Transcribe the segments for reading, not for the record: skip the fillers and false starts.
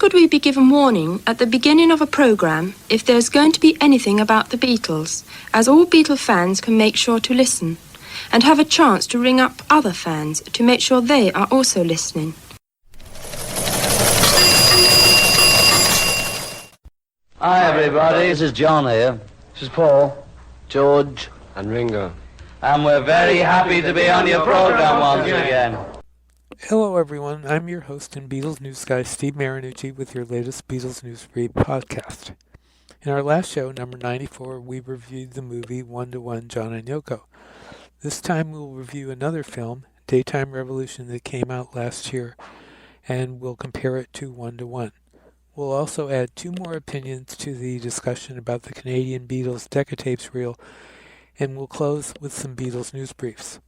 could we be given warning at the beginning of a programme if there's going to be anything about the Beatles, as all Beatle fans can make sure to listen, and have a chance to ring up other fans to make sure they are also listening. Hi everybody, this is John here. This is Paul, George and Ringo. And we're very happy to be on your program once again. Hello everyone, I'm your host and Beatles News guy Steve Marinucci with your latest Beatles News Brief podcast. In our last show, number 94, we reviewed the movie 1-to-1 John and Yoko. This time we'll review another film, Daytime Revolution, that came out last year, and we'll compare it to 1-to-1. We'll also add two more opinions to the discussion about the Canadian Beatles Decca tapes reel, and we'll close with some Beatles News Briefs.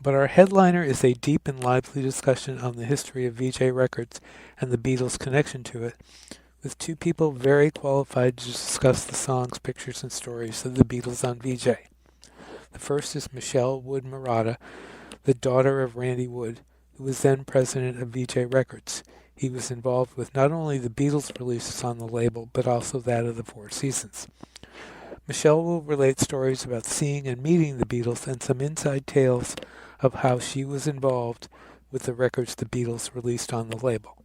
But our headliner is a deep and lively discussion on the history of Vee-Jay Records and the Beatles' connection to it, with two people very qualified to discuss the songs, pictures, and stories of the Beatles on Vee-Jay. The first is Michele Marotta, the daughter of Randy Wood, who was then president of Vee-Jay Records. He was involved with not only the Beatles releases on the label, but also that of the Four Seasons. Michele will relate stories about seeing and meeting the Beatles and some inside tales of how she was involved with the records the Beatles released on the label.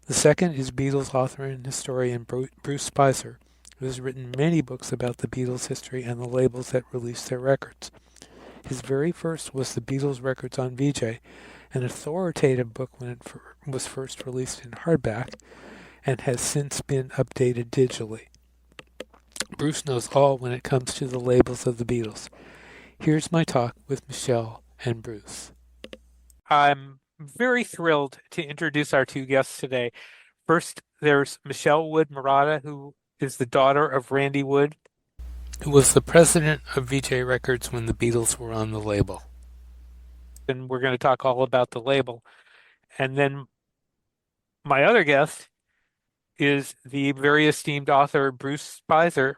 The second is Beatles author and historian Bruce Spizer, who has written many books about the Beatles' history and the labels that released their records. His very first was the Beatles Records on Vee-Jay, an authoritative book when it was first released in hardback and has since been updated digitally. Bruce knows all when it comes to the labels of the Beatles. Here's my talk with Michele and Bruce. I'm very thrilled to introduce our two guests today. First, there's Michele Marotta, who is the daughter of Randy Wood, who was the president of Vee-Jay Records when the Beatles were on the label. And we're going to talk all about the label. And then my other guest is the very esteemed author Bruce Spizer,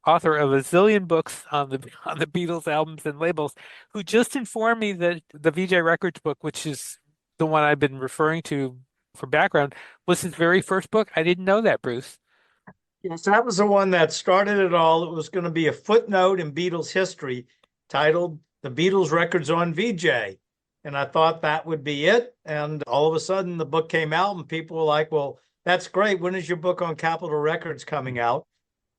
author of a zillion books on the Beatles albums and labels, who just informed me that the Vee-Jay Records book, which is the one I've been referring to for background, was his very first book. I didn't know that, Bruce. Yes, that was the one that started it all. It was going to be a footnote in Beatles history titled The Beatles Records on Vee-Jay. And I thought that would be it. And all of a sudden the book came out and people were like, well, that's great. When is your book on Capitol Records coming out?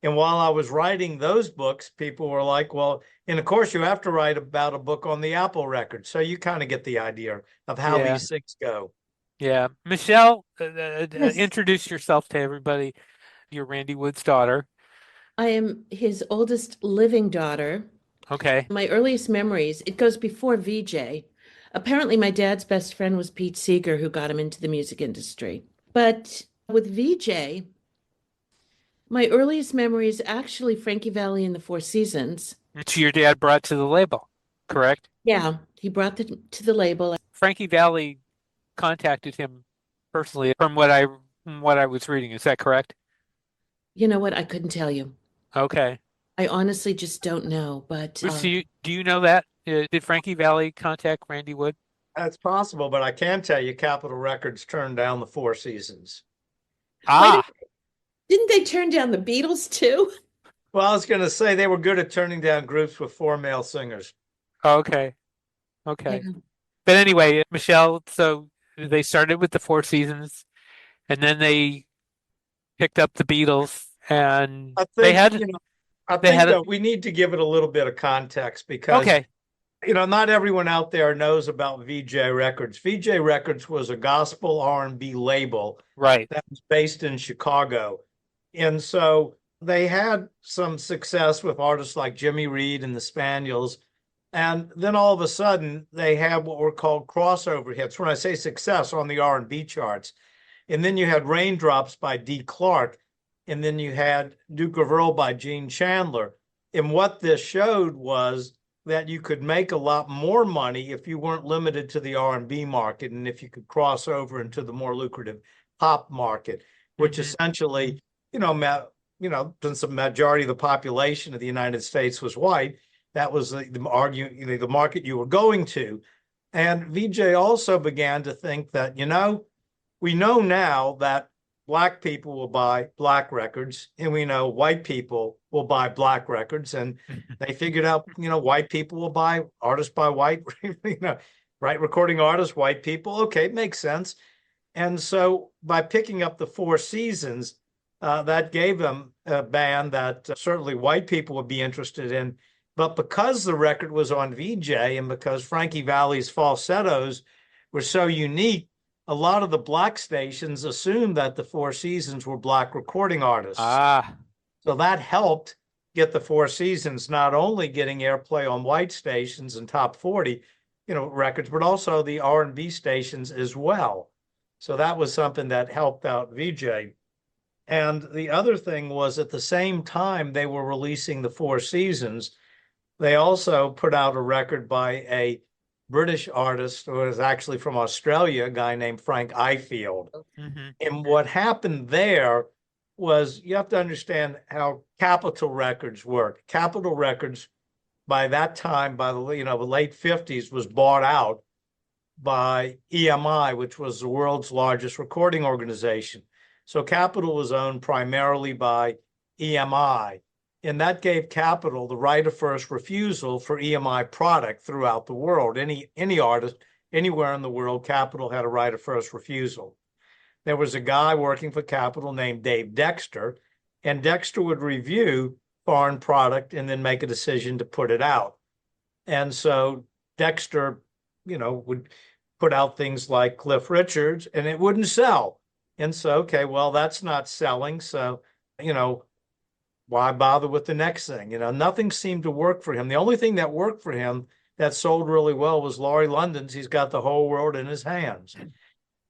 And while I was writing those books, people were like, well, and of course you have to write about a book on the Apple record. So you kind of get the idea of how these things go. Yeah. Michele, Yes. introduce yourself to everybody. You're Randy Wood's daughter. I am his oldest living daughter. Okay. My earliest memories, it goes before Vee-Jay. Apparently, my dad's best friend was Pete Seeger, who got him into the music industry. But with Vee-Jay, my earliest memory is actually Frankie Valli and the Four Seasons. Which your dad brought to the label, correct? Yeah, he brought it to the label. Frankie Valli contacted him personally from what I was reading. Is that correct? You know what? I couldn't tell you. Okay. I honestly just don't know. But Do you know that? Did Frankie Valli contact Randy Wood? That's possible, but I can tell you Capitol Records turned down the Four Seasons. Didn't they turn down the Beatles too? Well, I was going to say they were good at turning down groups with 4 male singers. Okay. Yeah. But anyway, Michele, so they started with the Four Seasons, and then they picked up the Beatles, and I think, they had. that we need to give it a little bit of context because, not everyone out there knows about Vee-Jay Records. Vee-Jay Records was a gospel R&B label, right, that was based in Chicago. And so they had some success with artists like Jimmy Reed and the Spaniels. And then all of a sudden they had what were called crossover hits. When I say success, on the R&B charts. And then you had Raindrops by Dee Clark. And then you had Duke of Earl by Gene Chandler. And what this showed was that you could make a lot more money if you weren't limited to the R&B market and if you could cross over into the more lucrative pop market, which essentially, since the majority of the population of the United States was white, that was the market you were going to. And Vee-Jay also began to think that, we know now that black people will buy black records, and we know white people will buy black records. And they figured out, white people will buy artists by white, right? Recording artists, white people. Okay, it makes sense. And so by picking up the Four Seasons, that gave them a band that certainly white people would be interested in. But because the record was on Vee-Jay and because Frankie Valli's falsettos were so unique, a lot of the black stations assumed that the Four Seasons were black recording artists. So that helped get the Four Seasons not only getting airplay on white stations and top 40, records, but also the R&B stations as well. So that was something that helped out Vee-Jay. And the other thing was at the same time they were releasing the Four Seasons, they also put out a record by a British artist who was actually from Australia, a guy named Frank Ifield. Mm-hmm. And what happened there was, you have to understand how Capitol Records worked. Capitol Records, by that time, by the late 50s, was bought out by EMI, which was the world's largest recording organization. So Capitol was owned primarily by EMI, and that gave Capitol the right of first refusal for EMI product throughout the world. Any artist, anywhere in the world, Capitol had a right of first refusal. There was a guy working for Capitol named Dave Dexter, and Dexter would review foreign product and then make a decision to put it out. And so Dexter, would put out things like Cliff Richards, and it wouldn't sell. And so, okay, well, that's not selling. So, why bother with the next thing? Nothing seemed to work for him. The only thing that worked for him that sold really well was Laurie London's He's Got the Whole World in His Hands.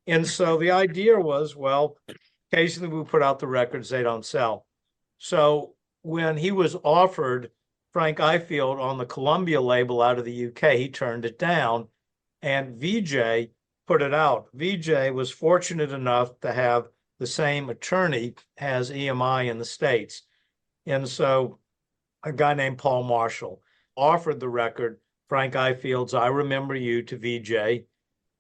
And so the idea was, well, occasionally we put out the records, they don't sell. So when he was offered Frank Ifield on the Columbia label out of the UK, he turned it down, and Vee-Jay put it out. Vee-Jay was fortunate enough to have the same attorney as EMI in the States. And so a guy named Paul Marshall offered the record, Frank Ifield's I Remember You, to Vee-Jay.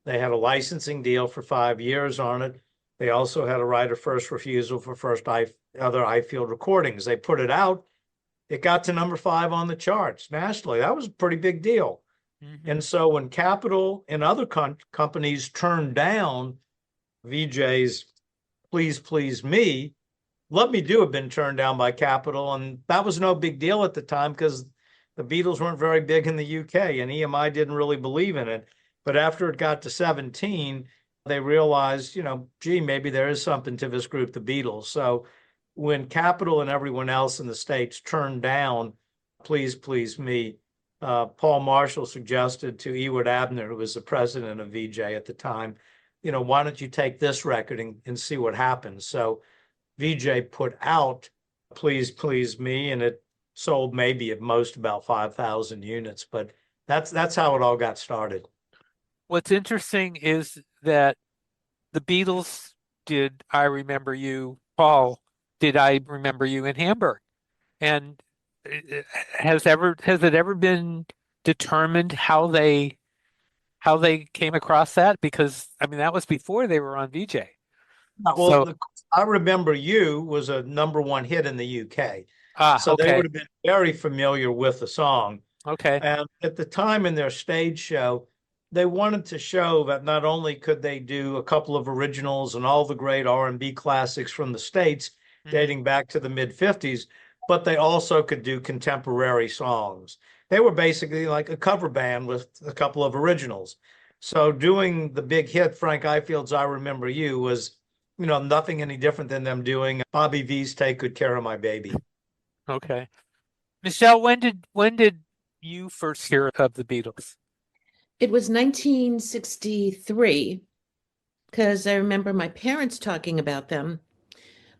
They had a licensing deal for 5 years on it. They also had a right of first refusal for other Ifield recordings. They put it out. It got to number 5 on the charts nationally. That was a pretty big deal. Mm-hmm. And so when Capitol and other companies turned down Vee-Jay's Please Please Me, Let Me Do had been turned down by Capitol, and that was no big deal at the time because the Beatles weren't very big in the UK and EMI didn't really believe in it. But after it got to 17, they realized, gee, maybe there is something to this group, the Beatles. So when Capitol and everyone else in the States turned down Please Please Me, Paul Marshall suggested to Ewart Abner, who was the president of Vee-Jay at the time, why don't you take this record and see what happens? So Vee-Jay put out Please Please Me, and it sold maybe at most about 5,000 units, but that's how it all got started. What's interesting is that the Beatles did I Remember You, Paul did I Remember You in Hamburg. And has it ever been determined how they came across that? Because that was before they were on Vee-Jay. Well, I Remember You was a #1 hit in the UK. So okay. They would have been very familiar with the song. Okay. And at the time in their stage show, they wanted to show that not only could they do a couple of originals and all the great R&B classics from the States dating back to the mid-50s, but they also could do contemporary songs. They were basically like a cover band with a couple of originals. So doing the big hit, Frank Ifield's I Remember You, was, nothing any different than them doing Bobby V's Take Good Care of My Baby. Okay. Michele, when did you first hear of the Beatles? It was 1963, because I remember my parents talking about them.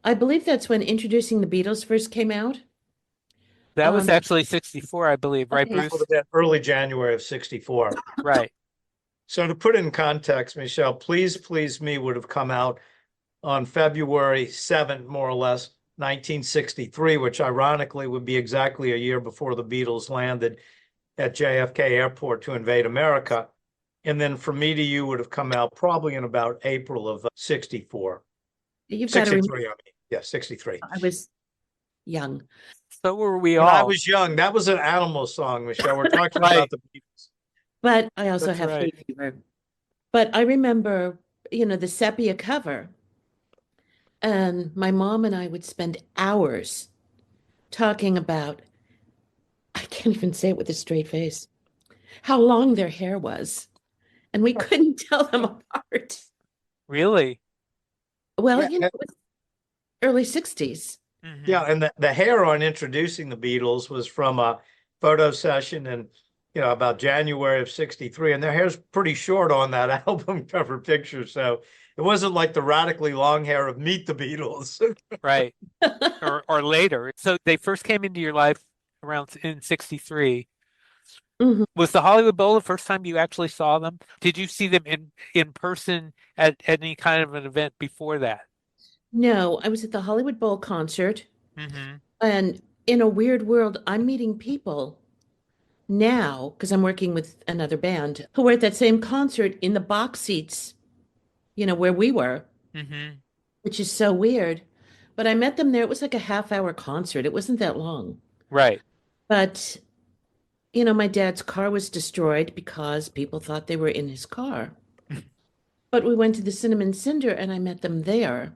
I believe that's when Introducing the Beatles first came out. That was actually 64, I believe, right, Bruce? Early January of 64. Right. So to put it in context, Michele, Please Please Me would have come out on February 7th, more or less, 1963, which ironically would be exactly a year before the Beatles landed at JFK Airport to invade America. And then From Me to You would have come out probably in about April of 64. You've got to remember, 63, I mean. Yeah, 63. I was young. So were we When I all. was young, that was an animal song, Michelle. We're talking Right. about the Beatles. But I also That's have hay right. fever. But I remember, the sepia cover. And my mom and I would spend hours talking about, I can't even say it with a straight face, how long their hair was. And we couldn't tell them apart. Really? Well, Yeah, it was early 60s. yeah, and the hair on introducing the Beatles was from a photo session in, about January of 63. And their hair's pretty short on that album cover picture. So it wasn't like the radically long hair of Meet the Beatles. Right. Or later. So they first came into your life around in 63. Mhm. Was the Hollywood Bowl the first time you actually saw them? Did you see them in person at any kind of an event before that? No, I was at the Hollywood Bowl concert. Mm-hmm. And in a weird world, I'm meeting people now, because I'm working with another band, who were at that same concert in the box seats, where we were, Mm-hmm. which is so weird. But I met them there. It was like a half-hour concert. It wasn't that long. Right. But, my dad's car was destroyed because people thought they were in his car. But we went to the Cinnamon Cinder and I met them there.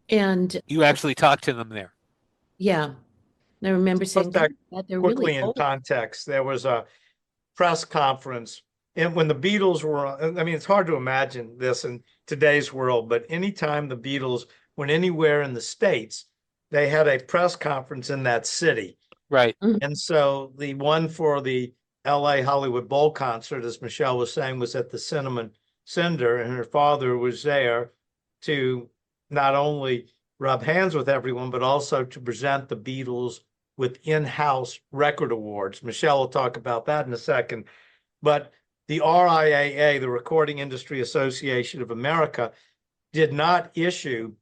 And You actually talked to them there. yeah, and I remember saying, Put that "God, they're quickly really in old." context, there was a press conference. And when the Beatles were, I mean, it's hard to imagine this in today's world, but anytime the Beatles went anywhere in the States, they had a press conference in that city. Right. And so the one for the LA Hollywood Bowl concert, as Michelle was saying, was at the Cinnamon Cinder, and her father was there to not only rub hands with everyone, but also to present the Beatles with in-house record awards. Michelle will talk about that in a second. But the RIAA, the Recording Industry Association of America, did not issue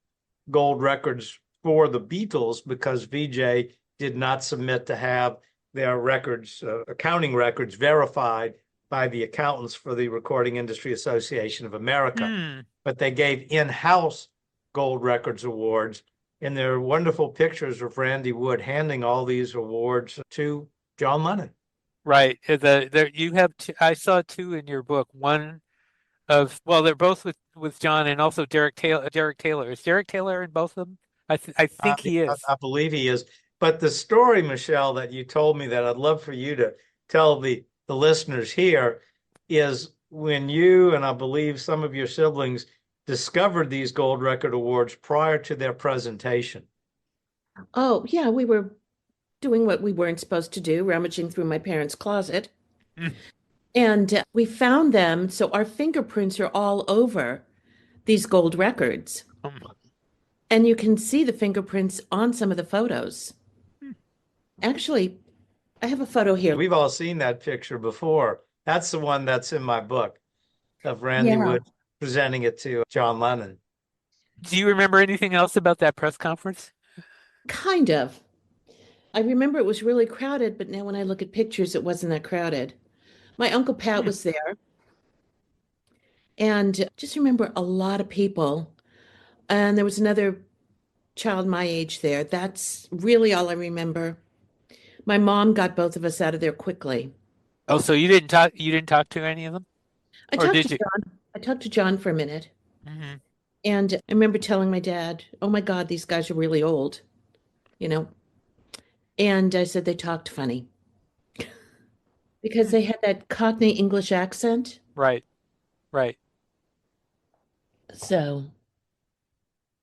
gold records for the Beatles because Vee-Jay did not submit to have their records, accounting records, verified by the accountants for the Recording Industry Association of America. But they gave in-house gold records awards, and there are wonderful pictures of Randy Wood handing all these awards to John Lennon. Right. You have two, I saw two in your book. One they're both with John and also Derek Taylor. Is Derek Taylor in both of them? I think he is. I believe he is. But the story, Michelle, that you told me that I'd love for you to tell the listeners here is when you and I believe some of your siblings discovered these gold record awards prior to their presentation. Oh, yeah, we were doing what we weren't supposed to do, rummaging through my parents' closet. And we found them. So our fingerprints are all over these gold records. And you can see the fingerprints on some of the photos. Actually, I have a photo here. We've all seen that picture before. That's the one that's in my book of Randy Wood presenting it to John Lennon. Do you remember anything else about that press conference? Kind of. I remember it was really crowded, but now when I look at pictures, it wasn't that crowded. My Uncle Pat was there. And just remember a lot of people. And there was another child my age there. That's really all I remember. My mom got both of us out of there quickly. Oh, so you didn't talk to any of them? I Or talked did to you? John. I talked to John for a minute. Mm-hmm. And I remember telling my dad, "Oh my God, these guys are really old," And I said they talked funny because they had that Cockney English accent. Right. Right. So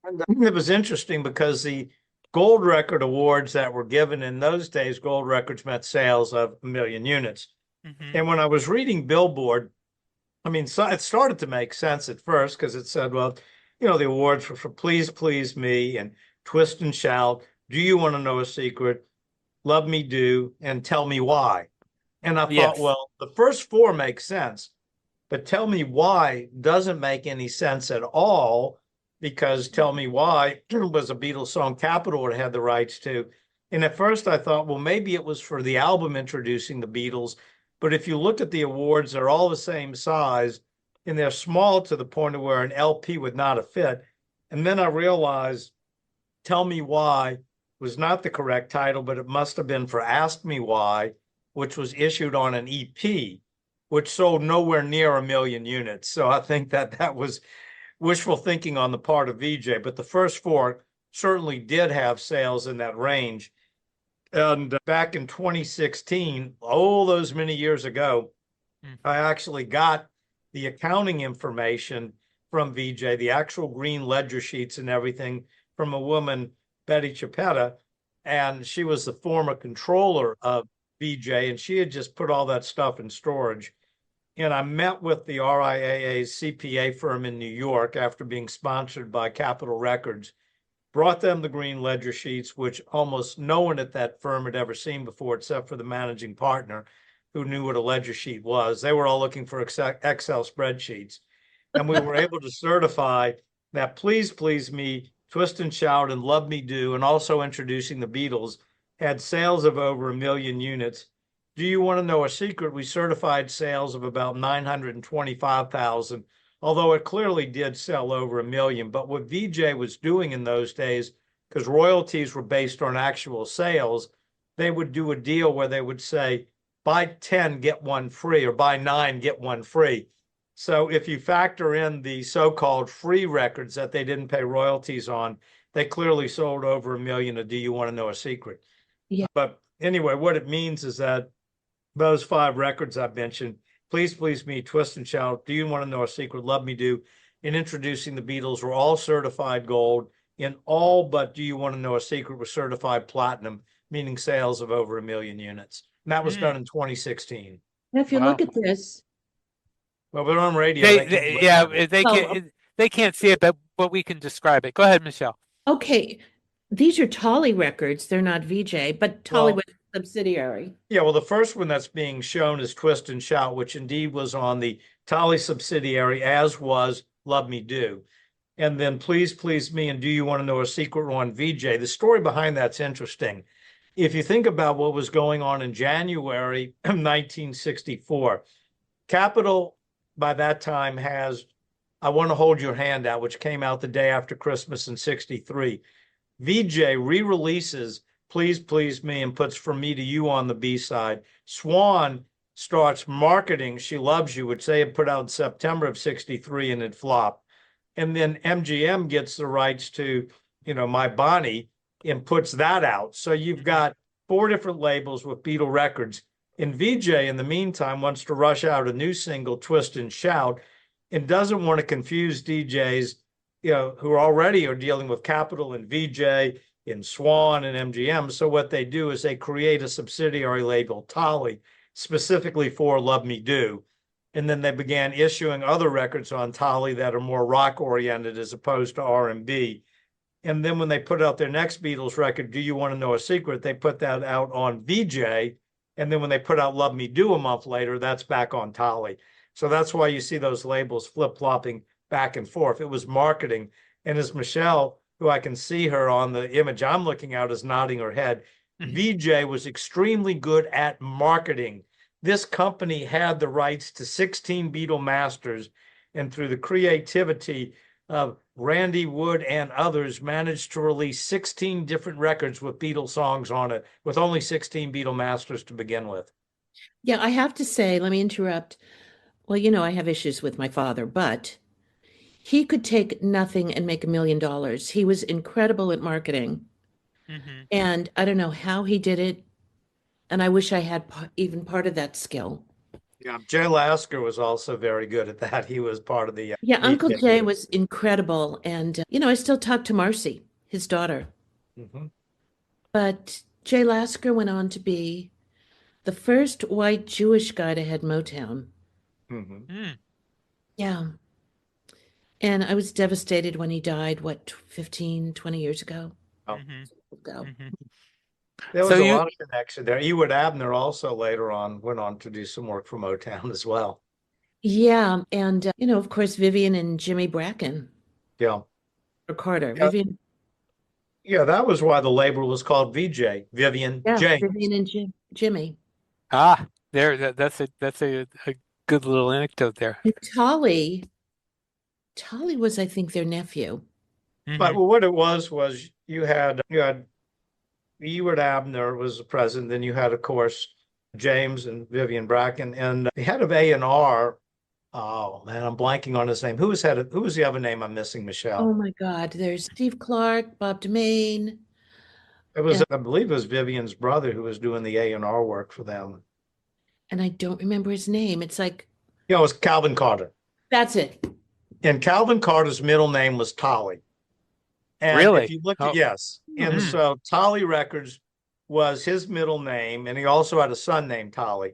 And it was interesting because the gold record awards that were given in those days, gold records meant sales of 1 million units. Mm-hmm. And when I was reading Billboard, I mean, so it started to make sense at first because it said, well, the awards were for Please Please Me and Twist and Shout, Do You Want to Know a Secret, Love Me Do, and Tell Me Why. And I thought, Yes. well, the first four make sense, but Tell Me Why doesn't make any sense at all because Tell Me Why was a Beatles song Capitol had the rights to. And at first I thought, well, maybe it was for the album introducing the Beatles. But if you look at the awards, they're all the same size and they're small to the point of where an LP would not have fit. And then I realized Tell Me Why was not the correct title, but it must have been for Ask Me Why, which was issued on an EP, which sold nowhere near 1 million units. So I think that was wishful thinking on the part of Vee-Jay, but the first four certainly did have sales in that range. And back in 2016, all those many years ago, I actually got the accounting information from Vee-Jay, the actual green ledger sheets and everything from a woman, Betty Chapetta, and she was the former controller of Vee-Jay, and she had just put all that stuff in storage. And I met with the RIAA's CPA firm in New York after being sponsored by Capitol Records, brought them the green ledger sheets, which almost no one at that firm had ever seen before, except for the managing partner who knew what a ledger sheet was. They were all looking for Excel spreadsheets. And we were able to certify that Please Please Me, Twist and Shout, and Love Me Do, and also introducing the Beatles, had sales of over 1 million units. Do You Want to Know a Secret? We certified sales of about 925,000, although it clearly did sell over 1 million. But what Vee-Jay was doing in those days, because royalties were based on actual sales, they would do a deal where they would say, buy 10, get one free, or buy 9, get one free. So if you factor in the so-called free records that they didn't pay royalties on, they clearly sold over 1 million of Do You Want to Know a Secret? Yeah. But anyway, what it means is that those 5 records I mentioned, Please Please Me, Twist and Shout, Do You Want to Know a Secret, Love Me Do, and Introducing the Beatles were all certified gold, and all but Do You Want to Know a Secret was certified platinum, meaning sales of over 1 million units. And that was done in 2016. And if you Wow. look at this, Well, but on radio, They can't see it, but we can describe it. Go ahead, Michele. okay, these are Tolly records. They're not Vee-Jay, but Tolly Well, was a subsidiary. Yeah, well, the first one that's being shown is Twist and Shout, which indeed was on the Tolly subsidiary, as was Love Me Do. And then Please Please Me and Do You Want to Know a Secret were on Vee-Jay. The story behind that's interesting. If you think about what was going on in January of 1964, Capitol by that time has I Want to Hold Your Hand Out, which came out the day after Christmas in 63. Vee-Jay re-releases Please Please Me and puts From Me to You on the B-side. Swan starts marketing She Loves You, which they had put out in September of 63 and it flopped. And then MGM gets the rights to, My Bonnie and puts that out. So you've got 4 different labels with Beatle Records. And Vee-Jay, in the meantime, wants to rush out a new single, Twist and Shout, and doesn't want to confuse DJs, who already are dealing with Capitol and Vee-Jay and Swan and MGM. So what they do is they create a subsidiary label, Tolly, specifically for Love Me Do. And then they began issuing other records on Tolly that are more rock-oriented as opposed to R&B. And then when they put out their next Beatles record, Do You Want to Know a Secret, they put that out on Vee-Jay. And then when they put out Love Me Do a month later, that's back on Tolly. So that's why you see those labels flip-flopping back and forth. It was marketing. And as Michele, who I can see her on the image I'm looking at, is nodding her head, Vee-Jay was extremely good at marketing. This company had the rights to 16 Beatle masters, and through the creativity of Randy Wood and others, managed to release 16 different records with Beatles songs on it, with only 16 Beatle masters to begin with. Yeah, I have to say, let me interrupt. Well, I have issues with my father, but he could take nothing and make $1 million. He was incredible at marketing. And I don't know how he did it. And I wish I had even part of that skill. Yeah, Jay Lasker was also very good at that. He was part of the Yeah, Uncle Jay was incredible. And, I still talk to Marcy, his daughter. But Jay Lasker went on to be the first white Jewish guy to head Motown. Yeah. And I was devastated when he died, 15, 20 years ago? There was a lot of connection there. Ewart Abner also later on went on to do some work for Motown as well. Yeah. And, of course, Vivian and Jimmy Bracken. Yeah. Or Carter. Yeah. Vivian. Yeah, that was why the label was called Vee-Jay, Vivian James. Vivian and Jimmy. That's a good little anecdote there. And Tolly was, I think, their nephew. But what it was you had Ewart Abner was the president. Then you had, of course, James and Vivian Bracken, and the head of A&R. Oh man, I'm blanking on his name. Who was the other name I'm missing, Michelle? Oh my God, there's Steve Clark, Bob DeMaine. It was, I believe it was Vivian's brother who was doing the A&R work for them. And I don't remember his name. It's like, Yeah, it was Calvin Carter. that's it. And Calvin Carter's middle name was Tolly. And Really? if you look at, yes. And so Tolly Records was his middle name, and he also had a son named Tolly.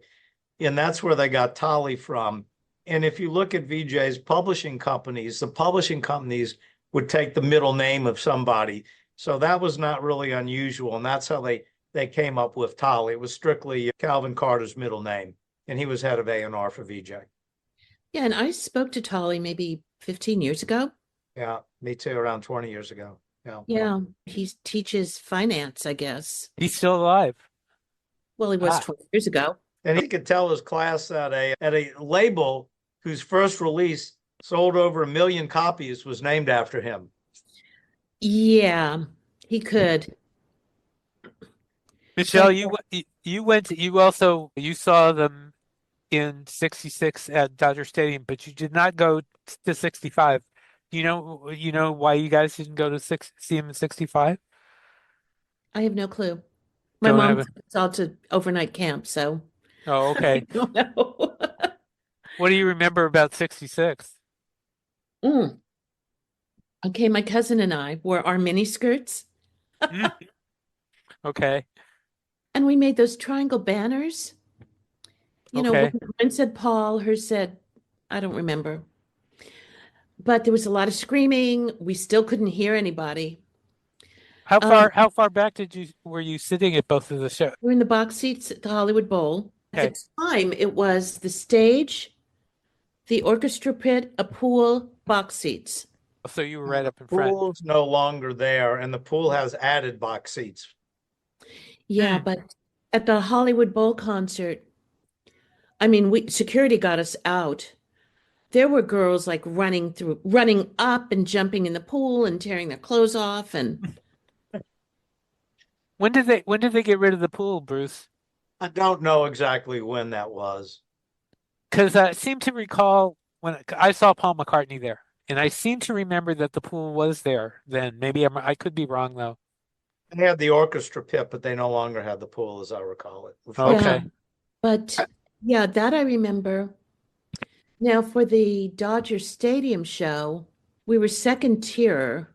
And that's where they got Tolly from. And if you look at Vee-Jay's publishing companies, the publishing companies would take the middle name of somebody. So that was not really unusual. And that's how they came up with Tolly. It was strictly Calvin Carter's middle name. And he was head of A&R for Vee-Jay. Yeah, and I spoke to Tolly maybe 15 years ago. Yeah, me too, around 20 years ago. Yeah, he teaches finance, I guess. He's still alive. Well, he was 20 years ago. And he could tell his class that at a label whose first release sold over 1 million copies was named after him. Yeah, he could. Michelle, you saw them in '66 at Dodger Stadium, but you did not go to '65. You know why you guys didn't go to see him in '65? I have no clue. My Don't mom have took us all to overnight camp, so Oh, okay. I don't know. What do you remember about '66? Okay, my cousin and I wore our mini skirts. Okay. And we made those triangle banners. You know, one said Paul, hers said, I don't remember. But there was a lot of screaming. We still couldn't hear anybody. How far back were you sitting at both of the shows? We were in the box seats at the Hollywood Bowl. Okay. At the time, it was the stage, the orchestra pit, a pool, box seats. So you were right up in The front. pool's no longer there, and the pool has added box seats. Yeah, but at the Hollywood Bowl concert, I mean, security got us out. There were girls like running up and jumping in the pool and tearing their clothes off. And when did they get rid of the pool, Bruce? I don't know exactly when that was. Because I seem to recall when I saw Paul McCartney there, and I seem to remember that the pool was there then. Maybe I could be wrong though. They had the orchestra pit, but they no longer had the pool, as I recall it. Okay. yeah, but yeah, that I remember. Now for the Dodger Stadium show, we were second tier.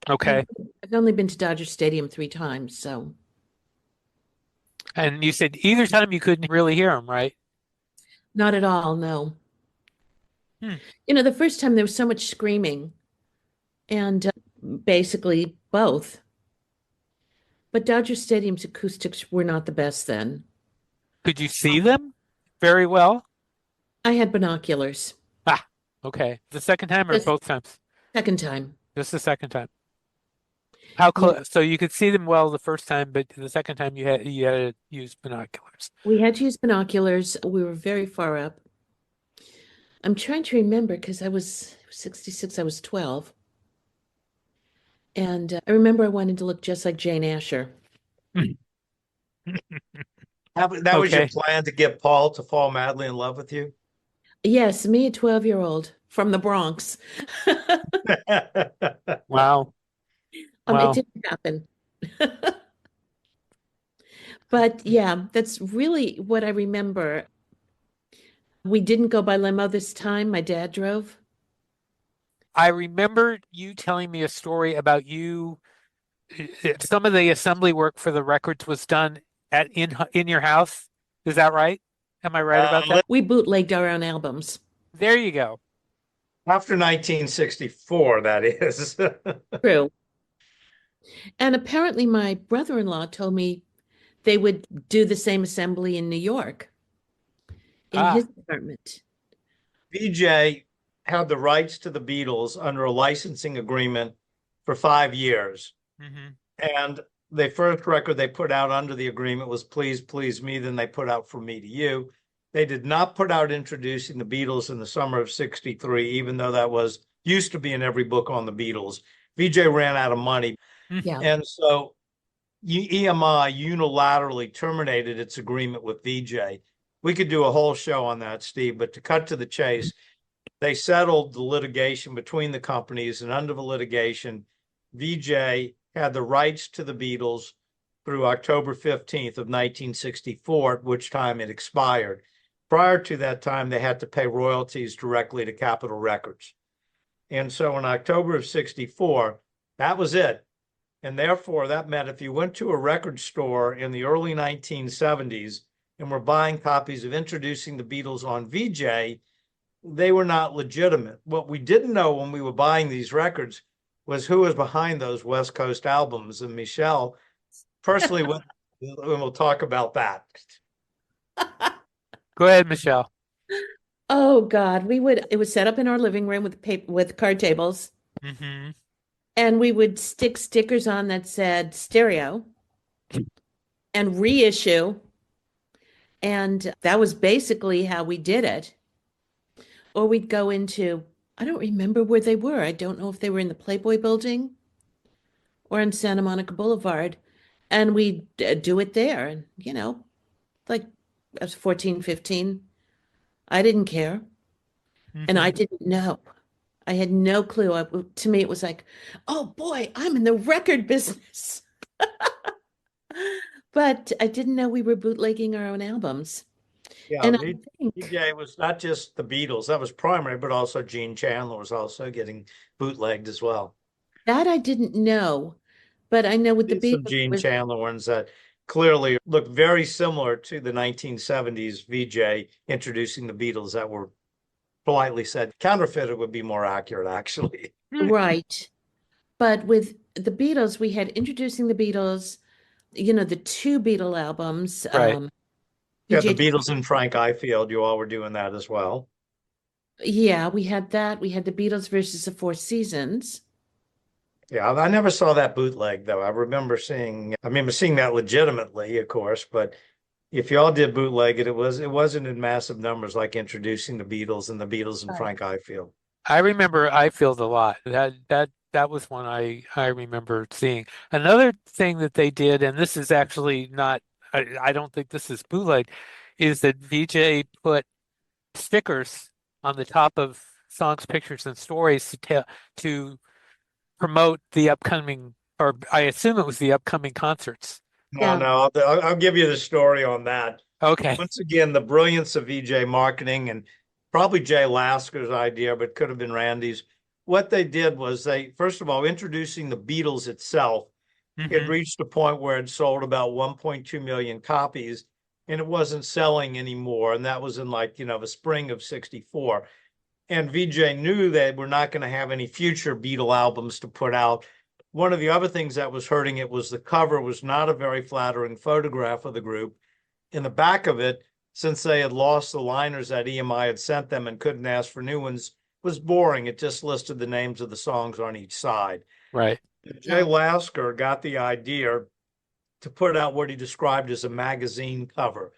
Okay. I've only been to Dodger Stadium 3 times, so. And you said either time you couldn't really hear him, right? Not at all, no. You know, the first time there was so much screaming, and basically both. But Dodger Stadium's acoustics were not the best then. Could you see them very well? I had binoculars. Okay. The second time or both times? Second time. Just the second time. How close? So you could see them well the first time, but the second time you had to use binoculars. We had to use binoculars. We were very far up. I'm trying to remember because I was 66, I was 12. And I remember I wanted to look just like Jane Asher. That was your plan, to get Paul to fall madly in love with you? Yes, me, a 12-year-old from the Bronx. Wow. Wow. It didn't happen. But yeah, that's really what I remember. We didn't go by limo this time. My dad drove. I remember you telling me a story about you. Some of the assembly work for the records was done in your house. Is that right? Am I right about that? We bootlegged our own albums. There you go. After 1964, that is. True. And apparently my brother-in-law told me they would do the same assembly in New York in his apartment. Vee-Jay had the rights to the Beatles under a licensing agreement for 5 years. And the first record they put out under the agreement was Please Please Me. Then they put out From Me to You. They did not put out Introducing the Beatles in the summer of '63, even though that was used to be in every book on the Beatles. Vee-Jay ran out of money. Yeah. And so EMI unilaterally terminated its agreement with Vee-Jay. We could do a whole show on that, Steve, but to cut to the chase, they settled the litigation between the companies, and under the litigation, Vee-Jay had the rights to the Beatles through October 15th of 1964, at which time it expired. Prior to that time, they had to pay royalties directly to Capitol Records. And so in October of 64, that was it. And therefore, that meant if you went to a record store in the early 1970s and were buying copies of Introducing the Beatles on Vee-Jay, they were not legitimate. What we didn't know when we were buying these records was who was behind those West Coast albums. And Michele personally went, and we'll talk about that. Go ahead, Michele. Oh God, it was set up in our living room with card tables. Mm-hmm. And we would stick stickers on that said stereo and reissue. And that was basically how we did it. Or we'd go into, I don't remember where they were. I don't know if they were in the Playboy building or in Santa Monica Boulevard. And we'd do it there. And, like I was 14, 15. I didn't care. Mm-hmm. And I didn't know. I had no clue. To me, it was like, oh boy, I'm in the record business. But I didn't know we were bootlegging our own albums. Yeah, And Vee-Jay was not just the Beatles, that was primary, but also Gene Chandler was also getting bootlegged as well. that I didn't know, but I know with the Some Beatles, Gene Chandler ones that clearly look very similar to the 1970s Vee-Jay Introducing the Beatles that were, politely said, counterfeited would be more accurate, actually. right. But with the Beatles, we had Introducing the Beatles, the two Beatle albums. Right. Yeah, the Vee-Jay- Beatles and Frank Ifield, you all were doing that as well. Yeah, we had that. We had the Beatles versus the Four Seasons. Yeah, I never saw that bootleg though. I remember seeing that legitimately, of course, but if y'all did bootleg it, it wasn't in massive numbers like Introducing the Beatles and the Beatles and Right. Frank Ifield. I remember Ifield a lot. That was one I remember seeing. Another thing that they did, and this is actually not, I don't think this is bootleg, is that Vee-Jay put stickers on the top of songs, pictures, and stories to promote the upcoming, or I assume it was the upcoming concerts. Yeah. No, I'll give you the story on that. Okay. Once again, the brilliance of Vee-Jay marketing, and probably Jay Lasker's idea, but could have been Randy's. What they did was first of all, Introducing the Beatles itself, it Mhm. reached a point where it sold about 1.2 million copies and it wasn't selling anymore. And that was in the spring of 64. And Vee-Jay knew they were not going to have any future Beatle albums to put out. One of the other things that was hurting it was the cover was not a very flattering photograph of the group. In the back of it, since they had lost the liners that EMI had sent them and couldn't ask for new ones, was boring. It just listed the names of the songs on each side. Right. Jay Lasker got the idea to put out what he described as a magazine cover.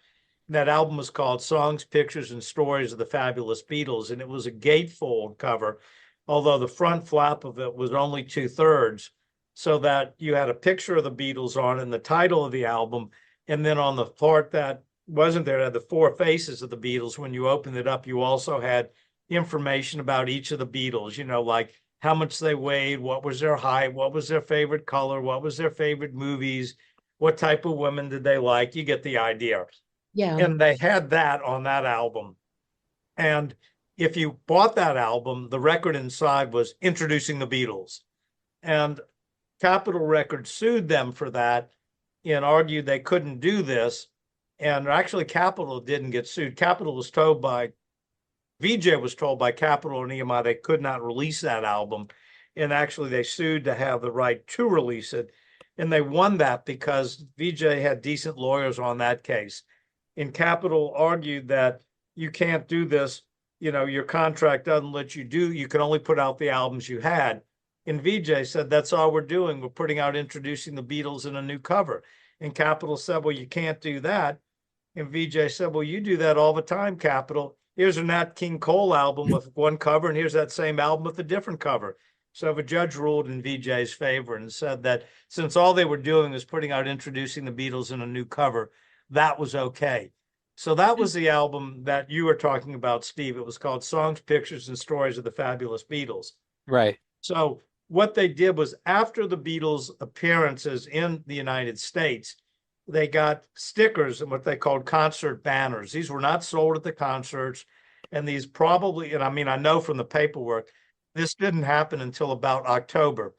That album was called Songs, Pictures, and Stories of the Fabulous Beatles, and it was a gatefold cover, although the front flap of it was only 2/3, so that you had a picture of the Beatles on it and the title of the album, and then on the part that wasn't there, it had the four faces of the Beatles. When you opened it up, you also had information about each of the Beatles, like how much they weighed, what was their height, what was their favorite color, what was their favorite movies, what type of women did they like. You get the idea. Yeah. And they had that on that album. And if you bought that album, the record inside was Introducing the Beatles. And Capitol Records sued them for that and argued they couldn't do this. And actually, Capitol didn't get sued. Vee-Jay was told by Capitol and EMI they could not release that album. And actually, they sued to have the right to release it. And they won that because Vee-Jay had decent lawyers on that case. And Capitol argued that you can't do this. Your contract doesn't let you do, you can only put out the albums you had. And Vee-Jay said, that's all we're doing. We're putting out Introducing the Beatles in a new cover. And Capitol said, well, you can't do that. And Vee-Jay said, well, you do that all the time, Capitol. here's a Nat King Cole album with one cover, and here's that same album with a different cover. So the judge ruled in Vee-Jay's favor and said that since all they were doing was putting out introducing the Beatles in a new cover, that was okay. So that was the album that you were talking about, Steve. It was called Songs, Pictures, and Stories of the Fabulous Beatles. Right. So what they did was after the Beatles' appearances in the United States, they got stickers and what they called concert banners. These were not sold at the concerts. And these probably, and I mean, I know from the paperwork, this didn't happen until about October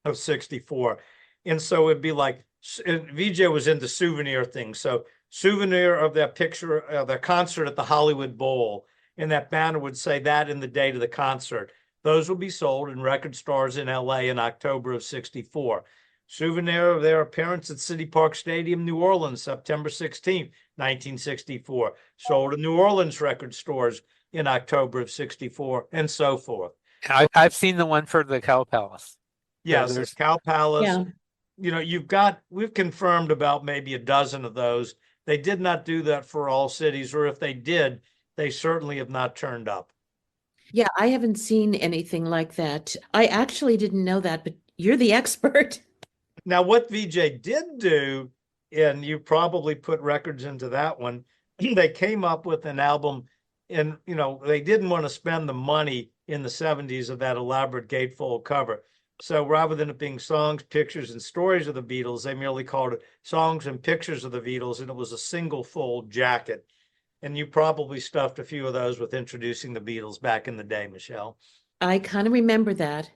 of 64. And so it'd be like, Vee-Jay was into souvenir things. So souvenir of that picture of the concert at the Hollywood Bowl. And that banner would say that in the date of the concert. Those will be sold in record stores in LA in October of 64. Souvenir of their appearance at City Park Stadium, New Orleans, September 16th, 1964. Sold in New Orleans record stores in October of 64, and so forth. I've seen the one for the Cow Palace. Yes, there's Cow Palace. Yeah. You know, we've confirmed about maybe a dozen of those. They did not do that for all cities, or if they did, they certainly have not turned up. Yeah, I haven't seen anything like that. I actually didn't know that, but you're the expert. Now, what Vee-Jay did do, and you probably put records into that one, they came up with an album, and, you know, they didn't want to spend the money in the 70s of that elaborate gatefold cover. So rather than it being Songs, Pictures, and Stories of the Beatles, they merely called it Songs and Pictures of the Beatles, and it was a single fold jacket. And you probably stuffed a few of those with introducing the Beatles back in the day, Michele. I kind of remember that.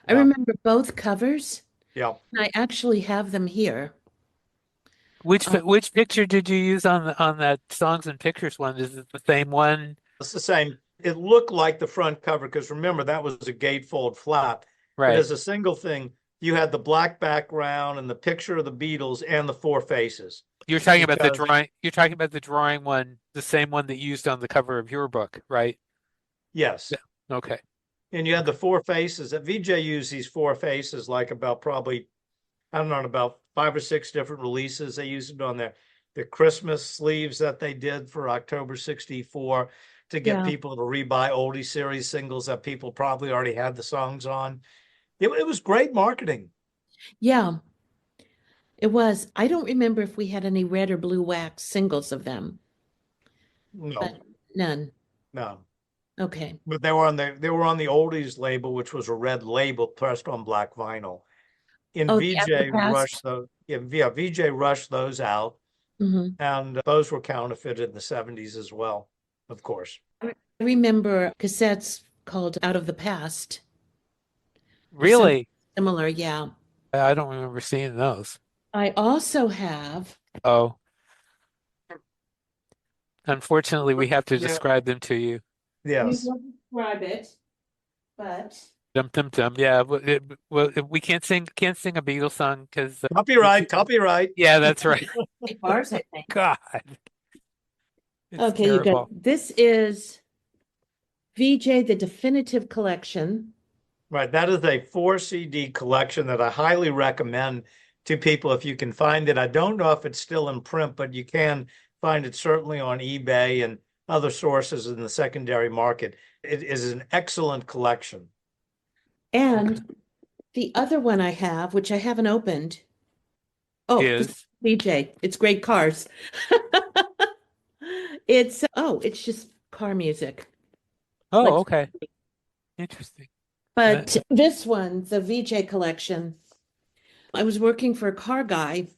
I Yeah. remember both covers. Yeah. I actually have them here. Which picture did you use on that Songs and Pictures one? Is it the same one? It's the same. It looked like the front cover because remember that was a gatefold flap. But Right. as a single thing, you had the black background and the picture of the Beatles and the four faces. You're talking about the Because- drawing. You're talking about the drawing one, the same one that you used on the cover of your book, right? Yes. Okay. And you had the four faces that Vee-Jay used these four faces like about probably, I don't know, about 5 or 6 different releases. They used it on the Christmas sleeves that they did for October 64 to get Yeah. people to rebuy oldie series singles that people probably already had the songs on. It was great marketing. Yeah, it was. I don't remember if we had any red or blue wax singles of them, No, but none. no. Okay. But they were on the oldies label, which was a red label pressed on black vinyl. And Oh, the Vee-Jay Afterpast? rushed those. Yeah, Vee-Jay rushed those out, hmm and those were counterfeited in the 70s as well, of course. I remember cassettes called Out of the Past. Really? Similar, yeah. I don't remember seeing those. I also have, Oh. Unfortunately, we have to Yeah. describe them to you. Yes. will describe it, but Dum dum dum. Yeah. We can't sing a Beatles song because. Copyright. Yeah, that's right. bars, I think. God. It's Okay, you terrible. got, this is Vee-Jay, the Definitive Collection. Right. That is a 4 CD collection that I highly recommend to people if you can find it. I don't know if it's still in print, but you can find it certainly on eBay and other sources in the secondary market. It is an excellent collection. And the other one I have, which I haven't opened. Oh, this Is Vee-Jay. It's great cars. It's just car music. oh, Like- okay. Interesting. But this one, the Vee-Jay collection, I was working for a car guy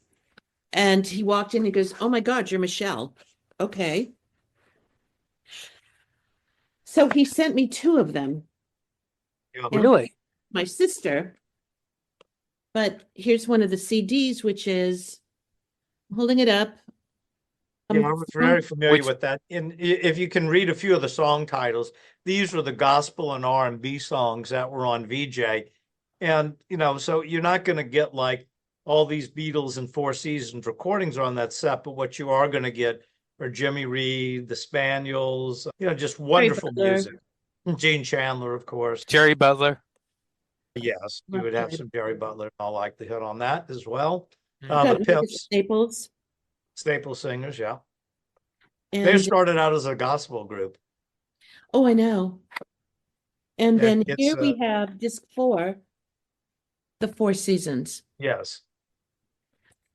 and he walked in, he goes, "Oh my God, you're Michele." Okay. So he sent me 2 of them, Yeah. Yeah. Really? my sister. But here's one of the CDs, which is, I'm holding it up. Yeah, I was very familiar Which- with that. And if you can read a few of the song titles, these were the gospel and R&B songs that were on Vee-Jay. And, you know, so you're not going to get like all these Beatles and Four Seasons recordings on that set, but what you are going to get are Jimmy Reed, the Spaniels, you know, just wonderful Butler. music. Gene Chandler, of course. Jerry Butler. Yes, you Love would have Jerry some Jerry Butler. I'll like to hit on that as well. Mhm. The Got Lucas Pips, Staples. staple singers, yeah. They And started out as a gospel group. Oh, I know. And then It's here we have disc 4, The Four Seasons. yes.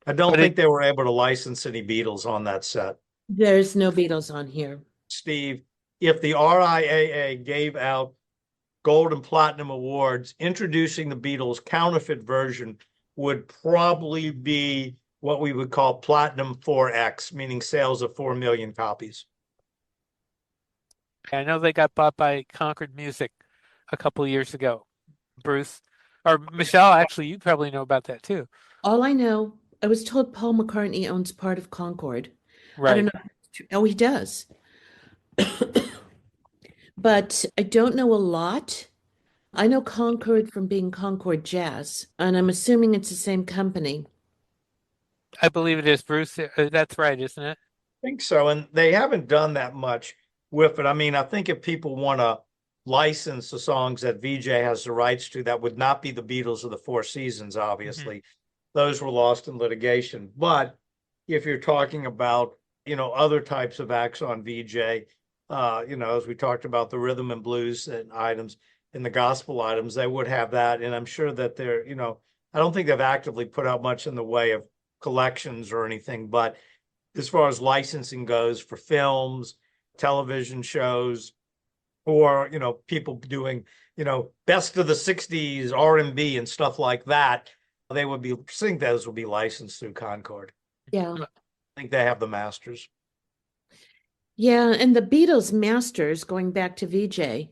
I don't think they were able to license any Beatles on that set. There's no Beatles on here. Steve, if the RIAA gave out gold and platinum awards, introducing the Beatles counterfeit version would probably be what we would call platinum 4X, meaning sales of 4 million copies. I know they got bought by Concord Music a couple of years ago. Bruce, or Michelle, actually, you probably know about that too. All I know, I was told Paul McCartney owns part of Concord. I Right. don't know. Oh, he does. But I don't know a lot. I know Concord from being Concord Jazz, and I'm assuming it's the same company. I believe it is, Bruce. That's right, isn't it? I think so. And they haven't done that much with it. I mean, I think if people want to license the songs that Vee-Jay has the rights to, that would not be the Beatles or the Four Seasons, obviously. Those were lost in litigation. But if you're talking about, other types of acts on Vee-Jay, as we talked about the rhythm and blues and items and the gospel items, they would have that. And I'm sure that they're, I don't think they've actively put out much in the way of collections or anything, but as far as licensing goes for films, television shows, or people doing best of the 60s R&B and stuff like that, they would be, I think those would be licensed through Concord. Yeah. I think they have the masters. Yeah, and the Beatles masters, going back to Vee-Jay,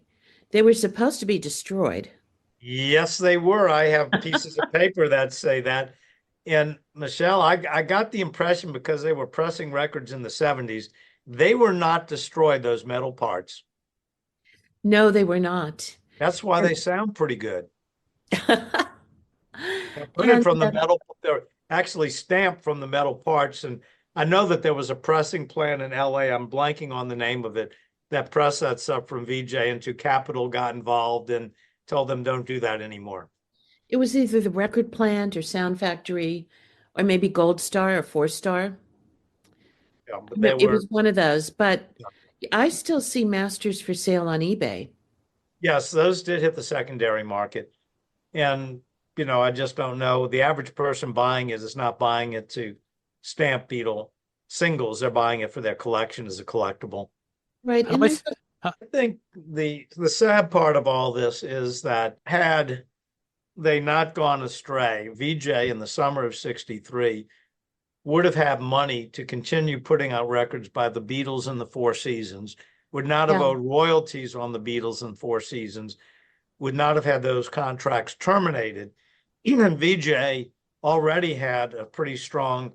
they were supposed to be destroyed. Yes, they were. I have pieces of paper that say that. And Michelle, I got the impression, because they were pressing records in the 70s, they were not destroyed, those metal parts. No, they were not. That's why they sound pretty good. They're put And, from the metal, they're actually stamped from the metal parts. And I know that there was a pressing plant in LA, I'm blanking on the name of it, that pressed that stuff from Vee-Jay, into Capitol got involved and told them don't do that anymore. it was either the record plant or Sound Factory, or maybe Gold Star or Four Star. Yeah, but No, they it were, was one of those, but I still see masters for sale on eBay. yes, those did hit the secondary market. And, I just don't know. The average person buying it is not buying it to stamp Beatle singles. They're buying it for their collection as a collectible. Right. How And much? I think the sad part of all this is that had they not gone astray, Vee-Jay in the summer of 63 would have had money to continue putting out records by the Beatles and the Four Seasons, would not have Yeah. owed royalties on the Beatles and Four Seasons, would not have had those contracts terminated. Even Vee-Jay already had a pretty strong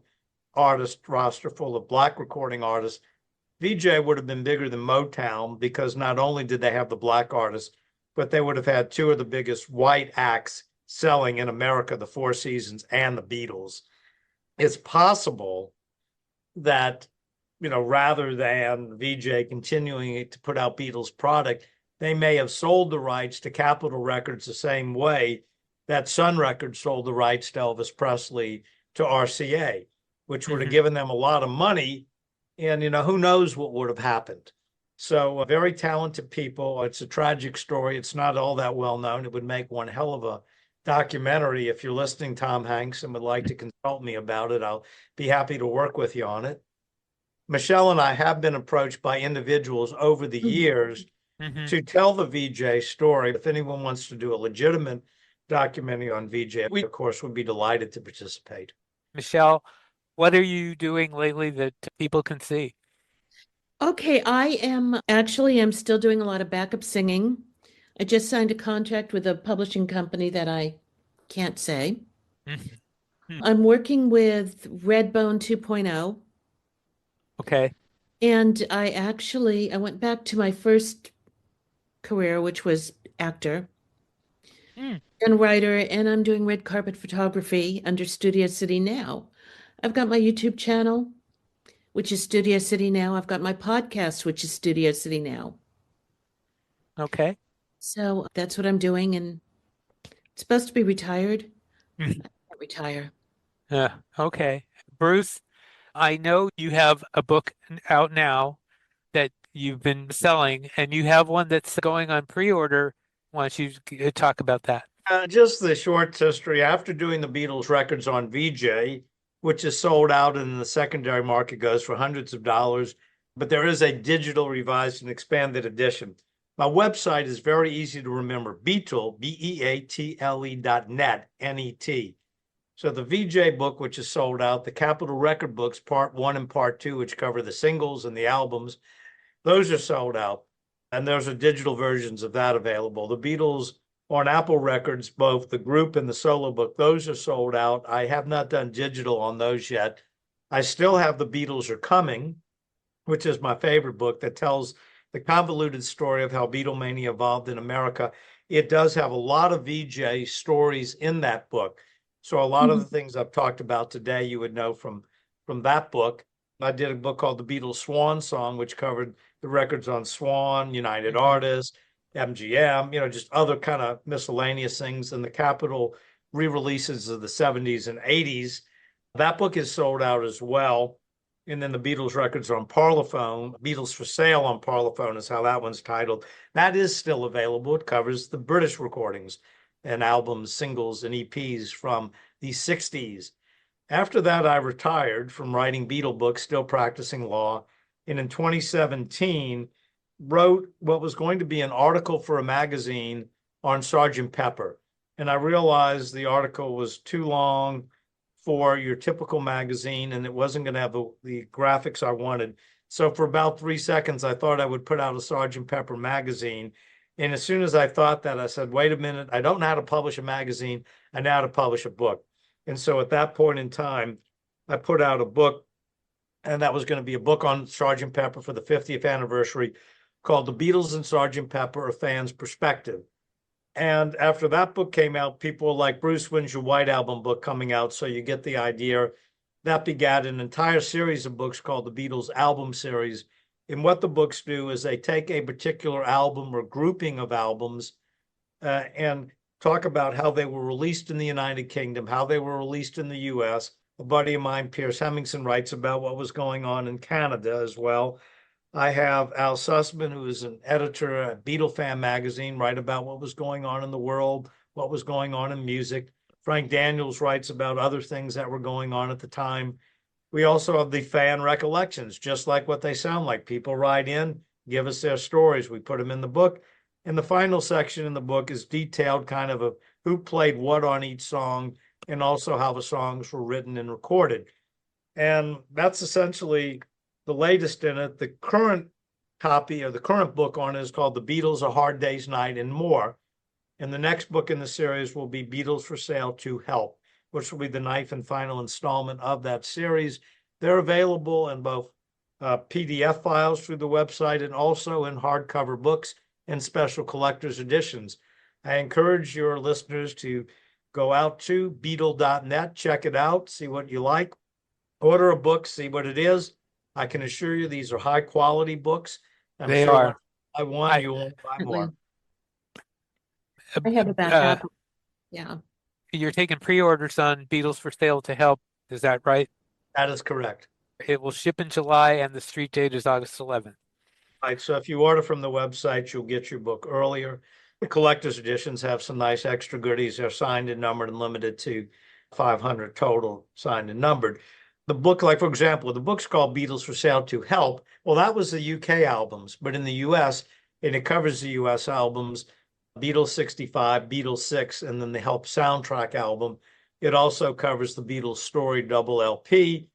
artist roster full of black recording artists. Vee-Jay would have been bigger than Motown, because not only did they have the black artists, but they would have had two of the biggest white acts selling in America, the Four Seasons and the Beatles. It's possible that, rather than Vee-Jay continuing to put out Beatles product, they may have sold the rights to Capitol Records the same way that Sun Records sold the rights to Elvis Presley to RCA, which would have given them a lot of money. And, who knows what would have happened. So very talented people. It's a tragic story. It's not all that well known. It would make one hell of a documentary. If you're listening, Tom Hanks, and would like to consult me about it, I'll be happy to work with you on it. Michelle and I have been approached by individuals over the years to tell the Vee-Jay story. If anyone wants to do a legitimate documentary on Vee-Jay, we, of course, would be delighted to participate. Michelle, what are you doing lately that people can see? Okay, I'm still doing a lot of backup singing. I just signed a contract with a publishing company that I can't say. I'm working with Redbone 2.0. Okay. And I went back to my first career, which was actor and writer, and I'm doing red carpet photography under Studio City Now. I've got my YouTube channel, which is Studio City Now. I've got my podcast, which is Studio City Now. Okay. So that's what I'm doing, and it's supposed to be retired. I can't retire. Okay. Bruce, I know you have a book out now that you've been selling, and you have one that's going on pre-order. Why don't you talk about that? Just the short history. After doing the Beatles records on Vee-Jay, which is sold out and in the secondary market goes for hundreds of dollars, but there is a digital revised and expanded edition. My website is very easy to remember, Beatle, Beatle.net, N-E-T. So the Vee-Jay book, which is sold out, the Capitol Record books, part 1 and part 2, which cover the singles and the albums, those are sold out. And there's a digital versions of that available. The Beatles on Apple Records, both the group and the solo book, those are sold out. I have not done digital on those yet. I still have The Beatles Are Coming, which is my favorite book that tells the convoluted story of how Beatlemania evolved in America. It does have a lot of Vee-Jay stories in that book. So a lot of the things I've talked about today, you would know from that book. I did a book called The Beatles Swan Song, which covered the records on Swan, United Artists, MGM, just other kind of miscellaneous things, and the Capitol re-releases of the 70s and 80s. That book is sold out as well. And then the Beatles records on Parlophone, Beatles for Sale on Parlophone is how that one's titled. That is still available. It covers the British recordings and albums, singles, and EPs from the 60s. After that, I retired from writing Beatle books, still practicing law. And in 2017, wrote what was going to be an article for a magazine on Sgt. Pepper. And I realized the article was too long for your typical magazine, and it wasn't going to have the graphics I wanted. So for about 3 seconds, I thought I would put out a Sgt. Pepper magazine. And as soon as I thought that, I said, wait a minute, I don't know how to publish a magazine. I know how to publish a book. And so at that point in time, I put out a book, and that was going to be a book on Sgt. Pepper for the 50th anniversary called The Beatles and Sgt. Pepper, A Fan's Perspective. And after that book came out, people were like, Bruce, when's your White Album book coming out? So you get the idea. That begat an entire series of books called the Beatles Album Series. And what the books do is they take a particular album or grouping of albums and talk about how they were released in the United Kingdom, how they were released in the US. A buddy of mine, Pierce Hemmingson, writes about what was going on in Canada as well. I have Al Sussman, who is an editor at Beatle Fan magazine, write about what was going on in the world, what was going on in music. Frank Daniels writes about other things that were going on at the time. We also have the fan recollections, just like what they sound like. People write in, give us their stories. We put them in the book. And the final section in the book is detailed kind of who played what on each song and also how the songs were written and recorded. And that's essentially the latest in it. The current copy or the current book on it is called The Beatles, A Hard Day's Night and More. And the next book in the series will be Beatles for Sale to Help, which will be the ninth and final installment of that series. They're available in both PDF files through the website and also in hardcover books and special collector's editions. I encourage your listeners to go out to Beatle.net, check it out, see what you like, order a book, see what it is. I can assure you these are high quality books. They are. I want you won't buy more. I have about half. Yeah. You're taking pre-orders on Beatles for Sale to Help. Is that right? That is correct. It will ship in July, and the street date is August 11th. Right. So if you order from the website, you'll get your book earlier. The collector's editions have some nice extra goodies. They're signed and numbered and limited to 500 total, signed and numbered. The book, like, for example, the book's called Beatles for Sale to Help. Well, that was the UK albums, but in the US, and it covers the US albums, Beatles 65, Beatles 6, and then the Help soundtrack album. It also covers the Beatles Story double LP.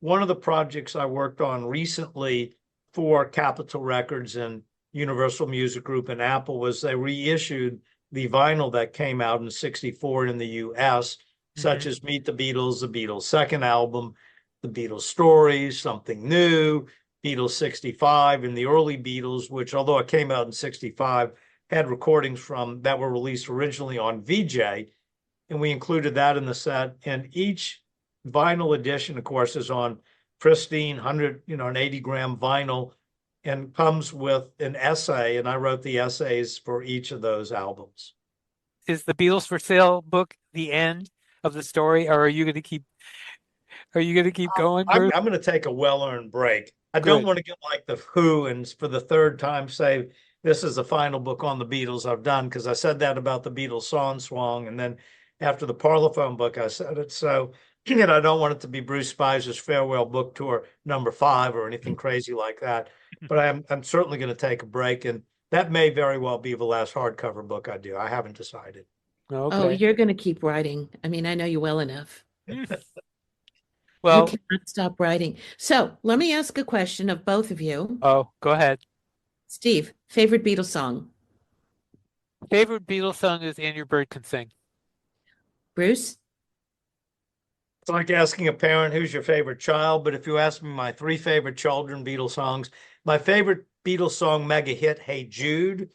One of the projects I worked on recently for Capitol Records and Universal Music Group and Apple was they reissued the vinyl that came out in 64 in the US, such as Meet the Beatles second album, the Beatles Stories, Something New, Beatles 65, and the early Beatles, which although it came out in 65, had recordings from that were released originally on Vee-Jay, and we included that in the set. And each vinyl edition, of course, is on pristine 100, an 80-gram vinyl, and comes with an essay. And I wrote the essays for each of those albums. Is the Beatles for Sale book the end of the story, or are you going to keep? Are you going to keep going? I'm going to take a well-earned break. I don't Good. want to get like the Who and for the third time say this is the final book on the Beatles I've done, because I said that about the Beatles Song Swung, and then after the Parlophone book I said it. So and I don't want it to be Bruce Spizer's farewell book tour #5 or anything crazy like that. But I'm certainly going to take a break, and that may very well be the last hardcover book I do. I haven't decided. Oh, Okay. you're going to keep writing. I mean, I know you well enough. You Well, cannot stop writing. So let me ask a question of both of you. oh, go ahead. Steve, favorite Beatles song? Favorite Beatles song is And Your Bird Can Sing. Bruce? It's like asking a parent who's your favorite child, but if you ask me my 3 favorite children Beatles songs, my favorite Beatles song mega hit, Hey Jude,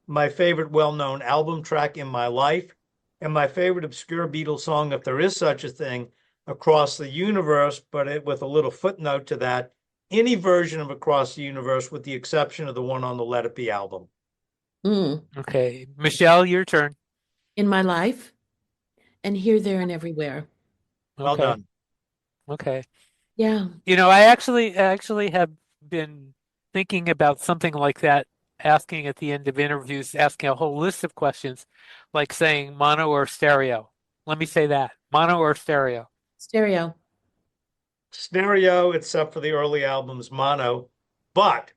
my favorite well-known album track, In My Life, and my favorite obscure Beatles song, if there is such a thing, Across the Universe, but with a little footnote to that, any version of Across the Universe with the exception of the one on the Let It Be album. Mm. Okay. Michele, your turn. In My Life and Here, There, and Everywhere. Well Okay. done. Okay. Yeah. I actually have been thinking about something like that, asking at the end of interviews, asking a whole list of questions, like saying mono or stereo. Let me say that. Mono or stereo. Stereo. Stereo, except for the early albums, mono. But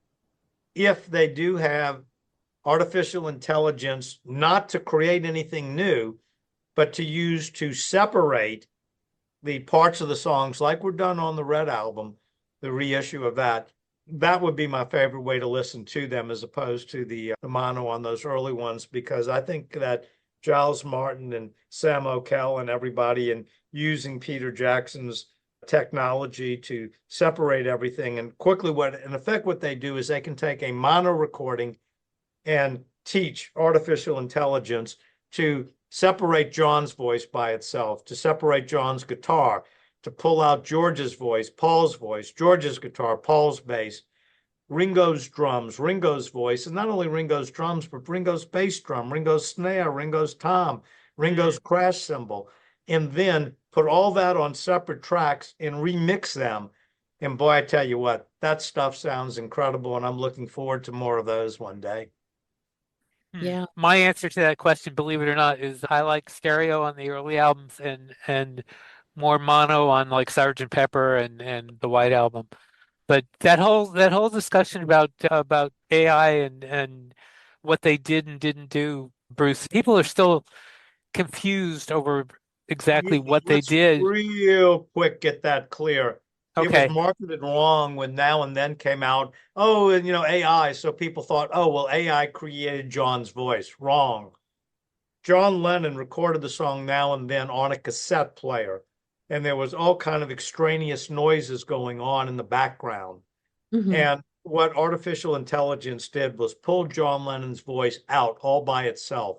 if they do have artificial intelligence, not to create anything new, but to use to separate the parts of the songs like we're done on the Red album, the reissue of that, that would be my favorite way to listen to them as opposed to the mono on those early ones, because I think that Giles Martin and Sam O'Kell and everybody, and using Peter Jackson's technology to separate everything, and quickly what in effect what they do is they can take a mono recording and teach artificial intelligence to separate John's voice by itself, to separate John's guitar, to pull out George's voice, Paul's voice, George's guitar, Paul's bass, Ringo's drums, Ringo's voice, and not only Ringo's drums, but Ringo's bass drum, Ringo's snare, Ringo's tom, Ringo's crash cymbal, and then put all that on separate tracks and remix them. And boy, I tell you what, that stuff sounds incredible, and I'm looking forward to more of those one day. Yeah. My answer to that question, believe it or not, is I like stereo on the early albums and more mono on like Sgt. Pepper and the White Album. But that whole discussion about AI and what they did and didn't do, Bruce, people are still confused over exactly what they Let's did. real quick get that clear. It was Okay. marketed wrong when Now and Then came out. Oh, and AI. So people thought, oh, well, AI created John's voice. Wrong. John Lennon recorded the song Now and Then on a cassette player, and there was all kind of extraneous noises going on in the background. Mhm. And what artificial intelligence did was pull John Lennon's voice out all by itself.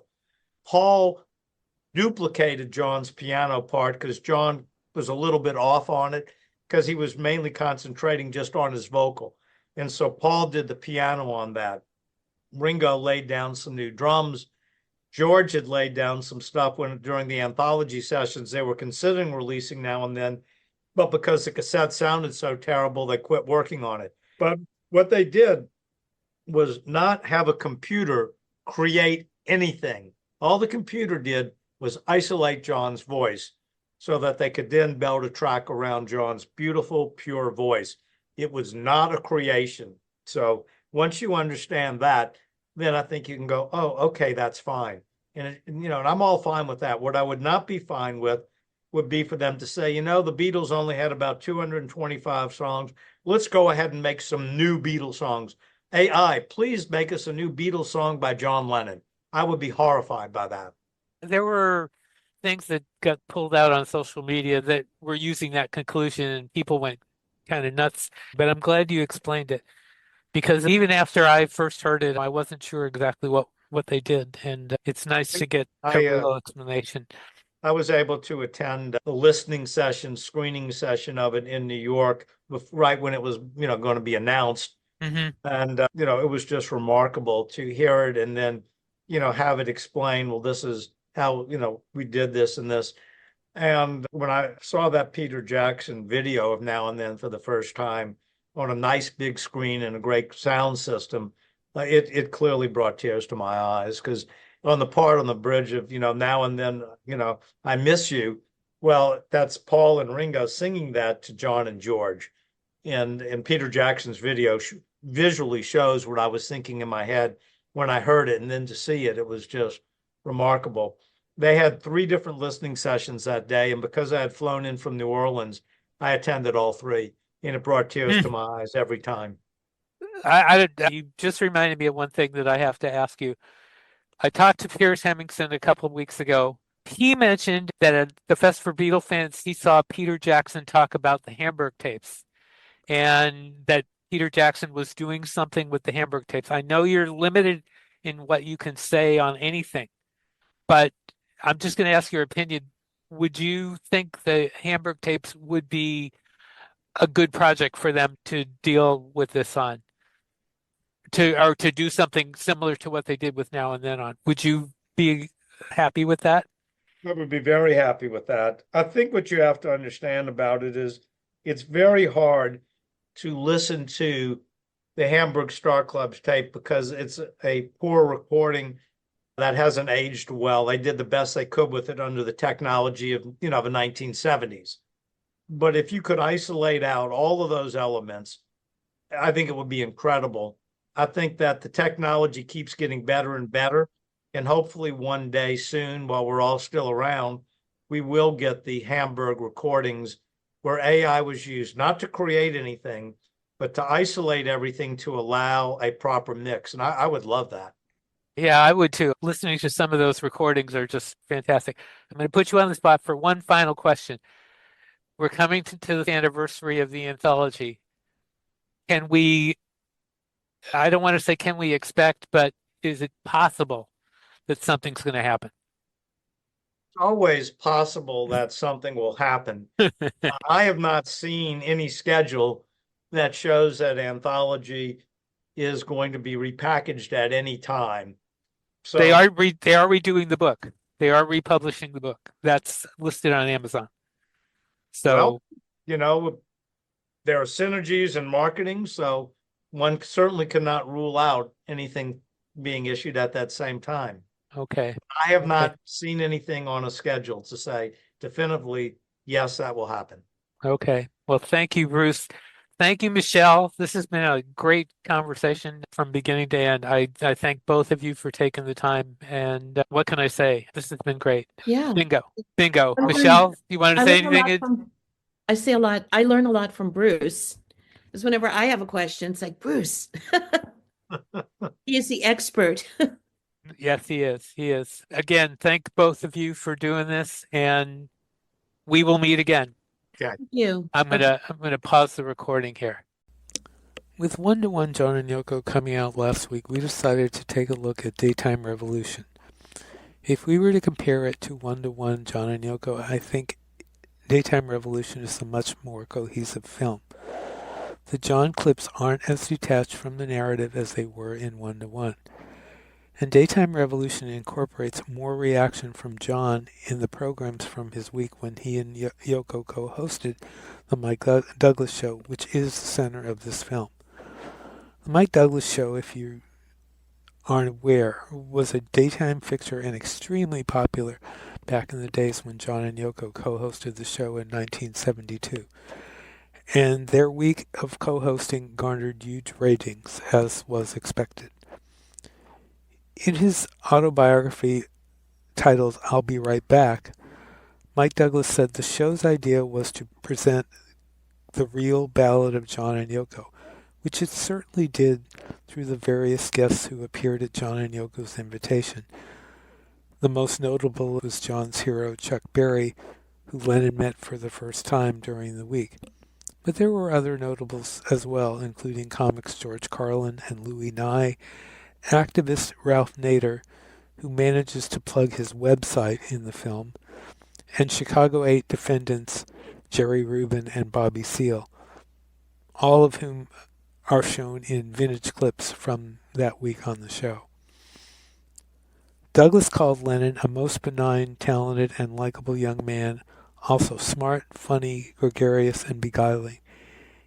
Paul duplicated John's piano part because John was a little bit off on it because he was mainly concentrating just on his vocal. And so Paul did the piano on that. Ringo laid down some new drums. George had laid down some stuff during the anthology sessions they were considering releasing Now and Then, but because the cassette sounded so terrible, they quit working on it. But what they did was not have a computer create anything. All the computer did was isolate John's voice so that they could then build a track around John's beautiful, pure voice. It was not a creation. So once you understand that, then I think you can go, oh, okay, that's fine. And I'm all fine with that. What I would not be fine with would be for them to say, the Beatles only had about 225 songs. Let's go ahead and make some new Beatles songs. AI, please make us a new Beatles song by John Lennon. I would be horrified by that. There were things that got pulled out on social media that were using that conclusion, and people went kind of nuts. But I'm glad you explained it, because even after I first heard it, I wasn't sure exactly what they did, and it's nice to get a real explanation. I was able to attend the listening session, screening session of it in New York, right when it was, going to be announced. Mm-hmm. And, it was just remarkable to hear it and then, have it explain, well, this is how, we did this and this. And when I saw that Peter Jackson video of Now and Then for the first time, on a nice big screen and a great sound system, it clearly brought tears to my eyes because on the part on the bridge of, now and then, I miss you. Well, that's Paul and Ringo singing that to John and George. And Peter Jackson's video visually shows what I was thinking in my head when I heard it. And then to see it, it was just remarkable. They had 3 different listening sessions that day. And because I had flown in from New Orleans, I attended all 3. And it brought tears to my eyes every time. You just reminded me of one thing that I have to ask you. I talked to Piers Hemmingson a couple of weeks ago. He mentioned that at the Fest for Beatle Fans, he saw Peter Jackson talk about the Hamburg tapes and that Peter Jackson was doing something with the Hamburg tapes. I know you're limited in what you can say on anything, but I'm just going to ask your opinion. Would you think the Hamburg tapes would be a good project for them to deal with this on? To do something similar to what they did with Now and Then on? Would you be happy with that? I would be very happy with that. I think what you have to understand about it is it's very hard to listen to the Hamburg Star Club's tape because it's a poor recording that hasn't aged well. They did the best they could with it under the technology of, the 1970s. But if you could isolate out all of those elements, I think it would be incredible. I think that the technology keeps getting better and better. And hopefully one day soon, while we're all still around, we will get the Hamburg recordings where AI was used, not to create anything, but to isolate everything to allow a proper mix. And I would love that. Yeah, I would too. Listening to some of those recordings are just fantastic. I'm going to put you on the spot for one final question. We're coming to the anniversary of the anthology. Can we, I don't want to say can we expect, but is it possible that something's going to happen? It's always possible that something will happen. I have not seen any schedule that shows that anthology is going to be repackaged at any time. So They are redoing the book. They are republishing the book. That's listed on Amazon. So, well, there are synergies in marketing, so one certainly cannot rule out anything being issued at that same time. okay. I have not seen anything on a schedule to say definitively, yes, that will happen. Okay. Well, thank you, Bruce. Thank you, Michele. This has been a great conversation from beginning to end. I thank both of you for taking the time. And what can I say? This has been great. Yeah. Bingo. I learned- Michele, you want to I say learn a lot anything? I say a lot. I learn a lot from Bruce. Because whenever I have a question, it's like, Bruce, he is the expert. Yes, he is. He is. Again, thank both of you for doing this, and we will meet again. Thank you. I'm gonna pause the recording here. With One to One John and Yoko coming out last week, we decided to take a look at Daytime Revolution. If we were to compare it to One to One John and Yoko, I think Daytime Revolution is a much more cohesive film. The John clips aren't as detached from the narrative as they were in One to One. And Daytime Revolution incorporates more reaction from John in the programs from his week when he and Yoko co-hosted the Mike Douglas Show, which is the center of this film. The Mike Douglas Show, if you aren't aware, was a daytime fixture and extremely popular back in the days when John and Yoko co-hosted the show in 1972. And their week of co-hosting garnered huge ratings, as was expected. In his autobiography titled I'll Be Right Back, Mike Douglas said the show's idea was to present the real ballad of John and Yoko, which it certainly did through the various guests who appeared at John and Yoko's invitation. The most notable was John's hero Chuck Berry, who Lennon met for the first time during the week. But there were other notables as well, including comics George Carlin and Louis Nye, activist Ralph Nader, who manages to plug his website in the film, and Chicago 8 defendants Jerry Rubin and Bobby Seale, all of whom are shown in vintage clips from that week on the show. Douglas called Lennon a most benign, talented, and likable young man, also smart, funny, gregarious, and beguiling.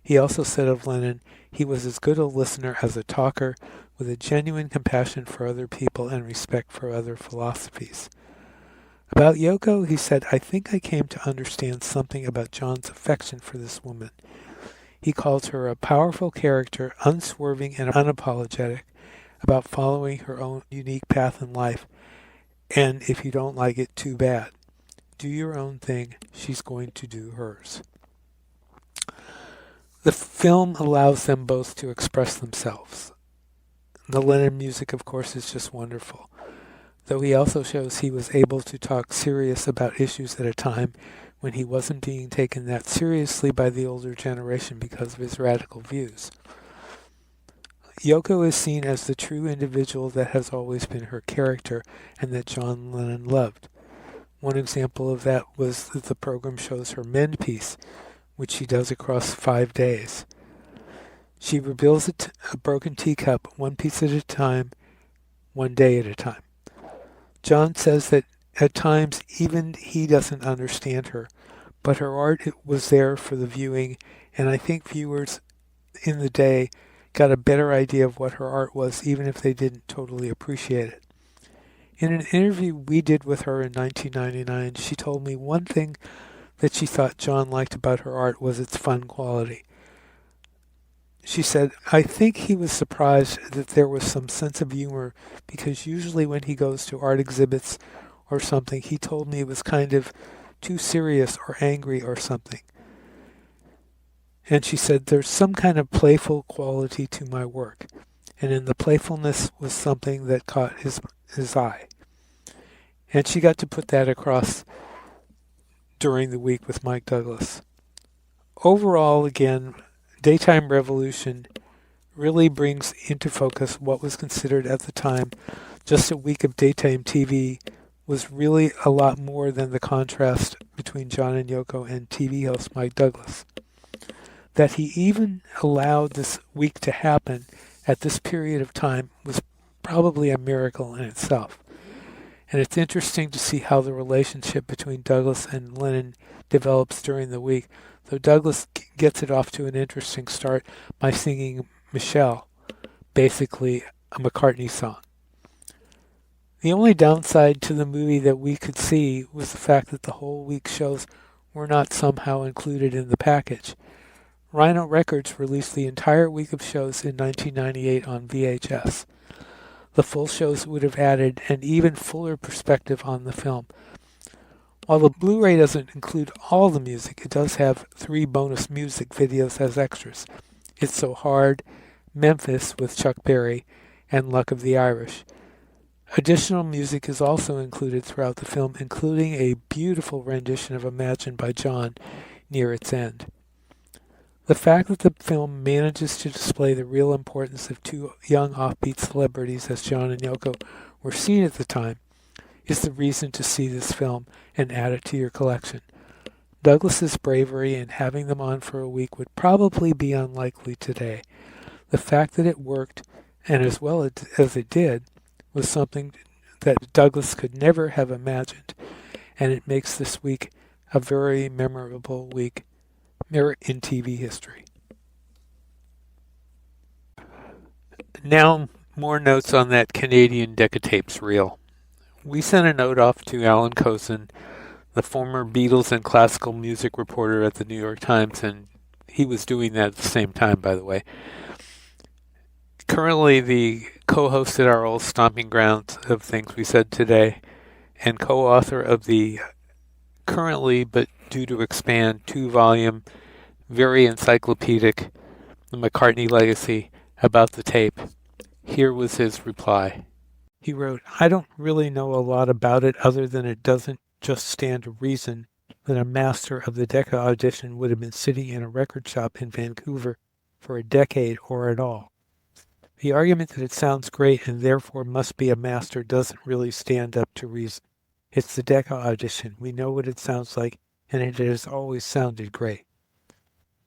He also said of Lennon, he was as good a listener as a talker, with a genuine compassion for other people and respect for other philosophies. About Yoko, he said, I think I came to understand something about John's affection for this woman. He calls her a powerful character, unswerving and unapologetic, about following her own unique path in life, and if you don't like it, too bad. Do your own thing, she's going to do hers. The film allows them both to express themselves. The Lennon music, of course, is just wonderful, though he also shows he was able to talk serious about issues at a time when he wasn't being taken that seriously by the older generation because of his radical views. Yoko is seen as the true individual that has always been her character and that John Lennon loved. One example of that was that the program shows her mend piece, which she does across 5 days. She rebuilds a broken teacup one piece at a time, 1 day at a time. John says that at times even he doesn't understand her, but her art was there for the viewing, and I think viewers in the day got a better idea of what her art was, even if they didn't totally appreciate it. In an interview we did with her in 1999, she told me one thing that she thought John liked about her art was its fun quality. She said, I think he was surprised that there was some sense of humor, because usually when he goes to art exhibits or something, he told me it was kind of too serious or angry or something. And she said, there's some kind of playful quality to my work, and in the playfulness was something that caught his eye. And she got to put that across during the week with Mike Douglas. Overall, again, Daytime Revolution really brings into focus what was considered at the time just a week of daytime TV was really a lot more than the contrast between John and Yoko and TV host Mike Douglas. That he even allowed this week to happen at this period of time was probably a miracle in itself. And it's interesting to see how the relationship between Douglas and Lennon develops during the week, though Douglas gets it off to an interesting start by singing Michele, basically a McCartney song. The only downside to the movie that we could see was the fact that the whole week's shows were not somehow included in the package. Rhino Records released the entire week of shows in 1998 on VHS. The full shows would have added an even fuller perspective on the film. While the Blu-ray doesn't include all the music, it does have 3 bonus music videos as extras. It's So Hard, Memphis with Chuck Berry, and Luck of the Irish. Additional music is also included throughout the film, including a beautiful rendition of Imagine by John near its end. The fact that the film manages to display the real importance of 2 young offbeat celebrities as John and Yoko were seen at the time is the reason to see this film and add it to your collection. Douglas's bravery in having them on for a week would probably be unlikely today. The fact that it worked, and as well as it did, was something that Douglas could never have imagined, and it makes this week a very memorable week in TV history. Now, more notes on that Canadian Decca tapes reel. We sent a note off to Alan Cozen, the former Beatles and classical music reporter at the New York Times, and he was doing that at the same time, by the way. Currently the co-host at our old stomping grounds of Things We Said Today, and co-author of the currently, but due to expand, 2-volume, very encyclopedic, The McCartney Legacy, about the tape. Here was his reply. He wrote, I don't really know a lot about it other than it doesn't just stand to reason that a master of the Decca audition would have been sitting in a record shop in Vancouver for a decade or at all. The argument that it sounds great and therefore must be a master doesn't really stand up to reason. It's the Decca audition. We know what it sounds like, and it has always sounded great.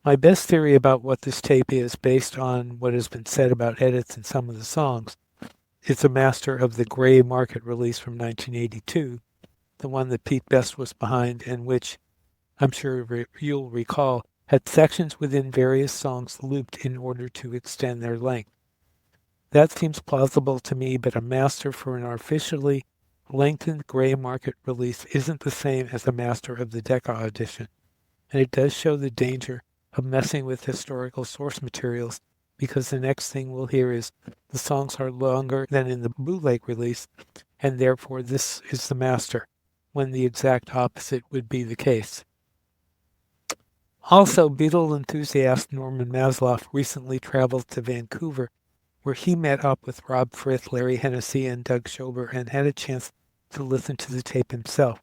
My best theory about what this tape is, based on what has been said about edits in some of the songs, it's a master of the Gray Market release from 1982, the one that Pete Best was behind and which, I'm sure you'll recall, had sections within various songs looped in order to extend their length. That seems plausible to me, but a master for an artificially lengthened gray market release isn't the same as a master of the Decca edition, and it does show the danger of messing with historical source materials, because the next thing we'll hear is the songs are longer than in the bootleg release, and therefore this is the master, when the exact opposite would be the case. Also, Beatle enthusiast Norman Masloff recently traveled to Vancouver, where he met up with Rob Frith, Larry Hennessy, and Doug Schober, and had a chance to listen to the tape himself.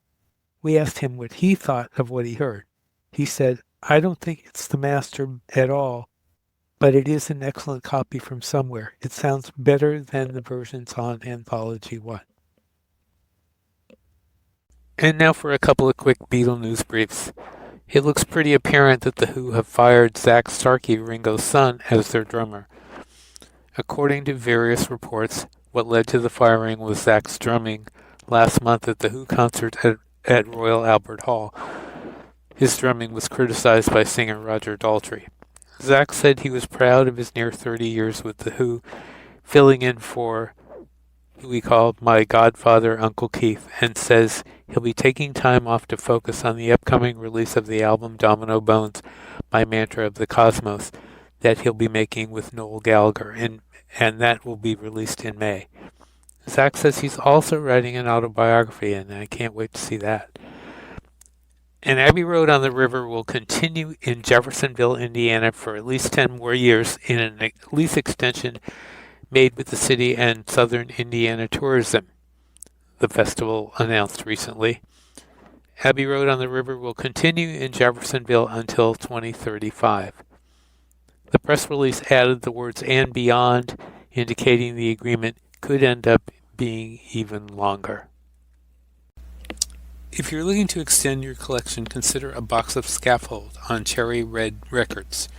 We asked him what he thought of what he heard. He said, "I don't think it's the master at all, but it is an excellent copy from somewhere. It sounds better than the versions on Anthology 1. And now for a couple of quick Beatle news briefs. It looks pretty apparent that The Who have fired Zach Starkey, Ringo's son, as their drummer. According to various reports, what led to the firing was Zach's drumming last month at the Who concert at Royal Albert Hall. His drumming was criticized by singer Roger Daltrey. Zach said he was proud of his near 30 years with the Who, filling in for who he called my godfather, Uncle Keith, and says he'll be taking time off to focus on the upcoming release of the album Domino Bones, My Mantra of the Cosmos, that he'll be making with Noel Gallagher, and that will be released in May. Zach says he's also writing an autobiography, and I can't wait to see that. And Abbey Road on the River will continue in Jeffersonville, Indiana for at least 10 more years in a lease extension made with the city and Southern Indiana Tourism, the festival announced recently. Abbey Road on the River will continue in Jeffersonville until 2035. The press release added the words "and beyond," indicating the agreement could end up being even longer. If you're looking to extend your collection, consider a box of Scaffold on Cherry Red Records.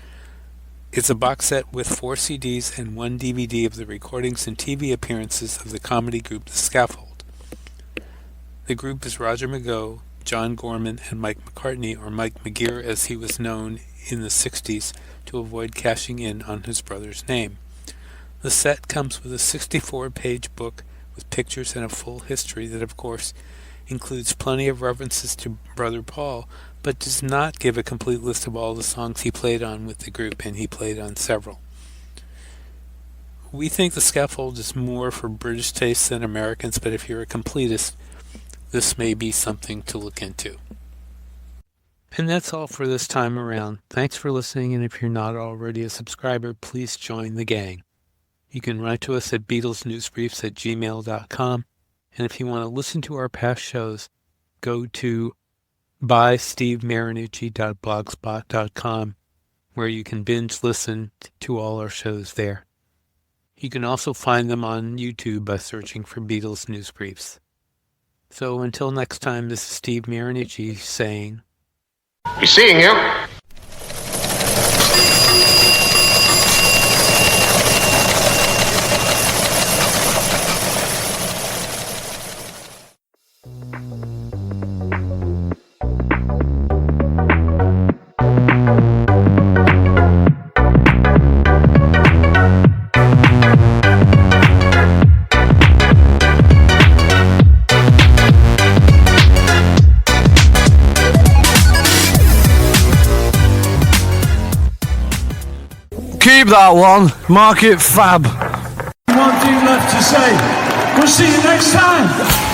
It's a box set with 4 CDs and 1 DVD of the recordings and TV appearances of the comedy group The Scaffold. The group is Roger McGough, John Gorman, and Mike McCartney, or Mike McGear as he was known in the 60s, to avoid cashing in on his brother's name. The set comes with a 64-page book with pictures and a full history that, of course, includes plenty of references to Brother Paul, but does not give a complete list of all the songs he played on with the group, and he played on several. We think The Scaffold is more for British tastes than Americans, but if you're a completist, this may be something to look into. And that's all for this time around. Thanks for listening, and if you're not already a subscriber, please join the gang. You can write to us at BeatlesNewsBriefs@gmail.com, and if you want to listen to our past shows, go to bystevemarinucci.blogspot.com, where you can binge listen to all our shows there. You can also find them on YouTube by searching for Beatles News Briefs. So until next time, this is Steve Marinucci saying, Be seeing you. Keep that one. Mark it fab. One thing left to say. We'll see you next time.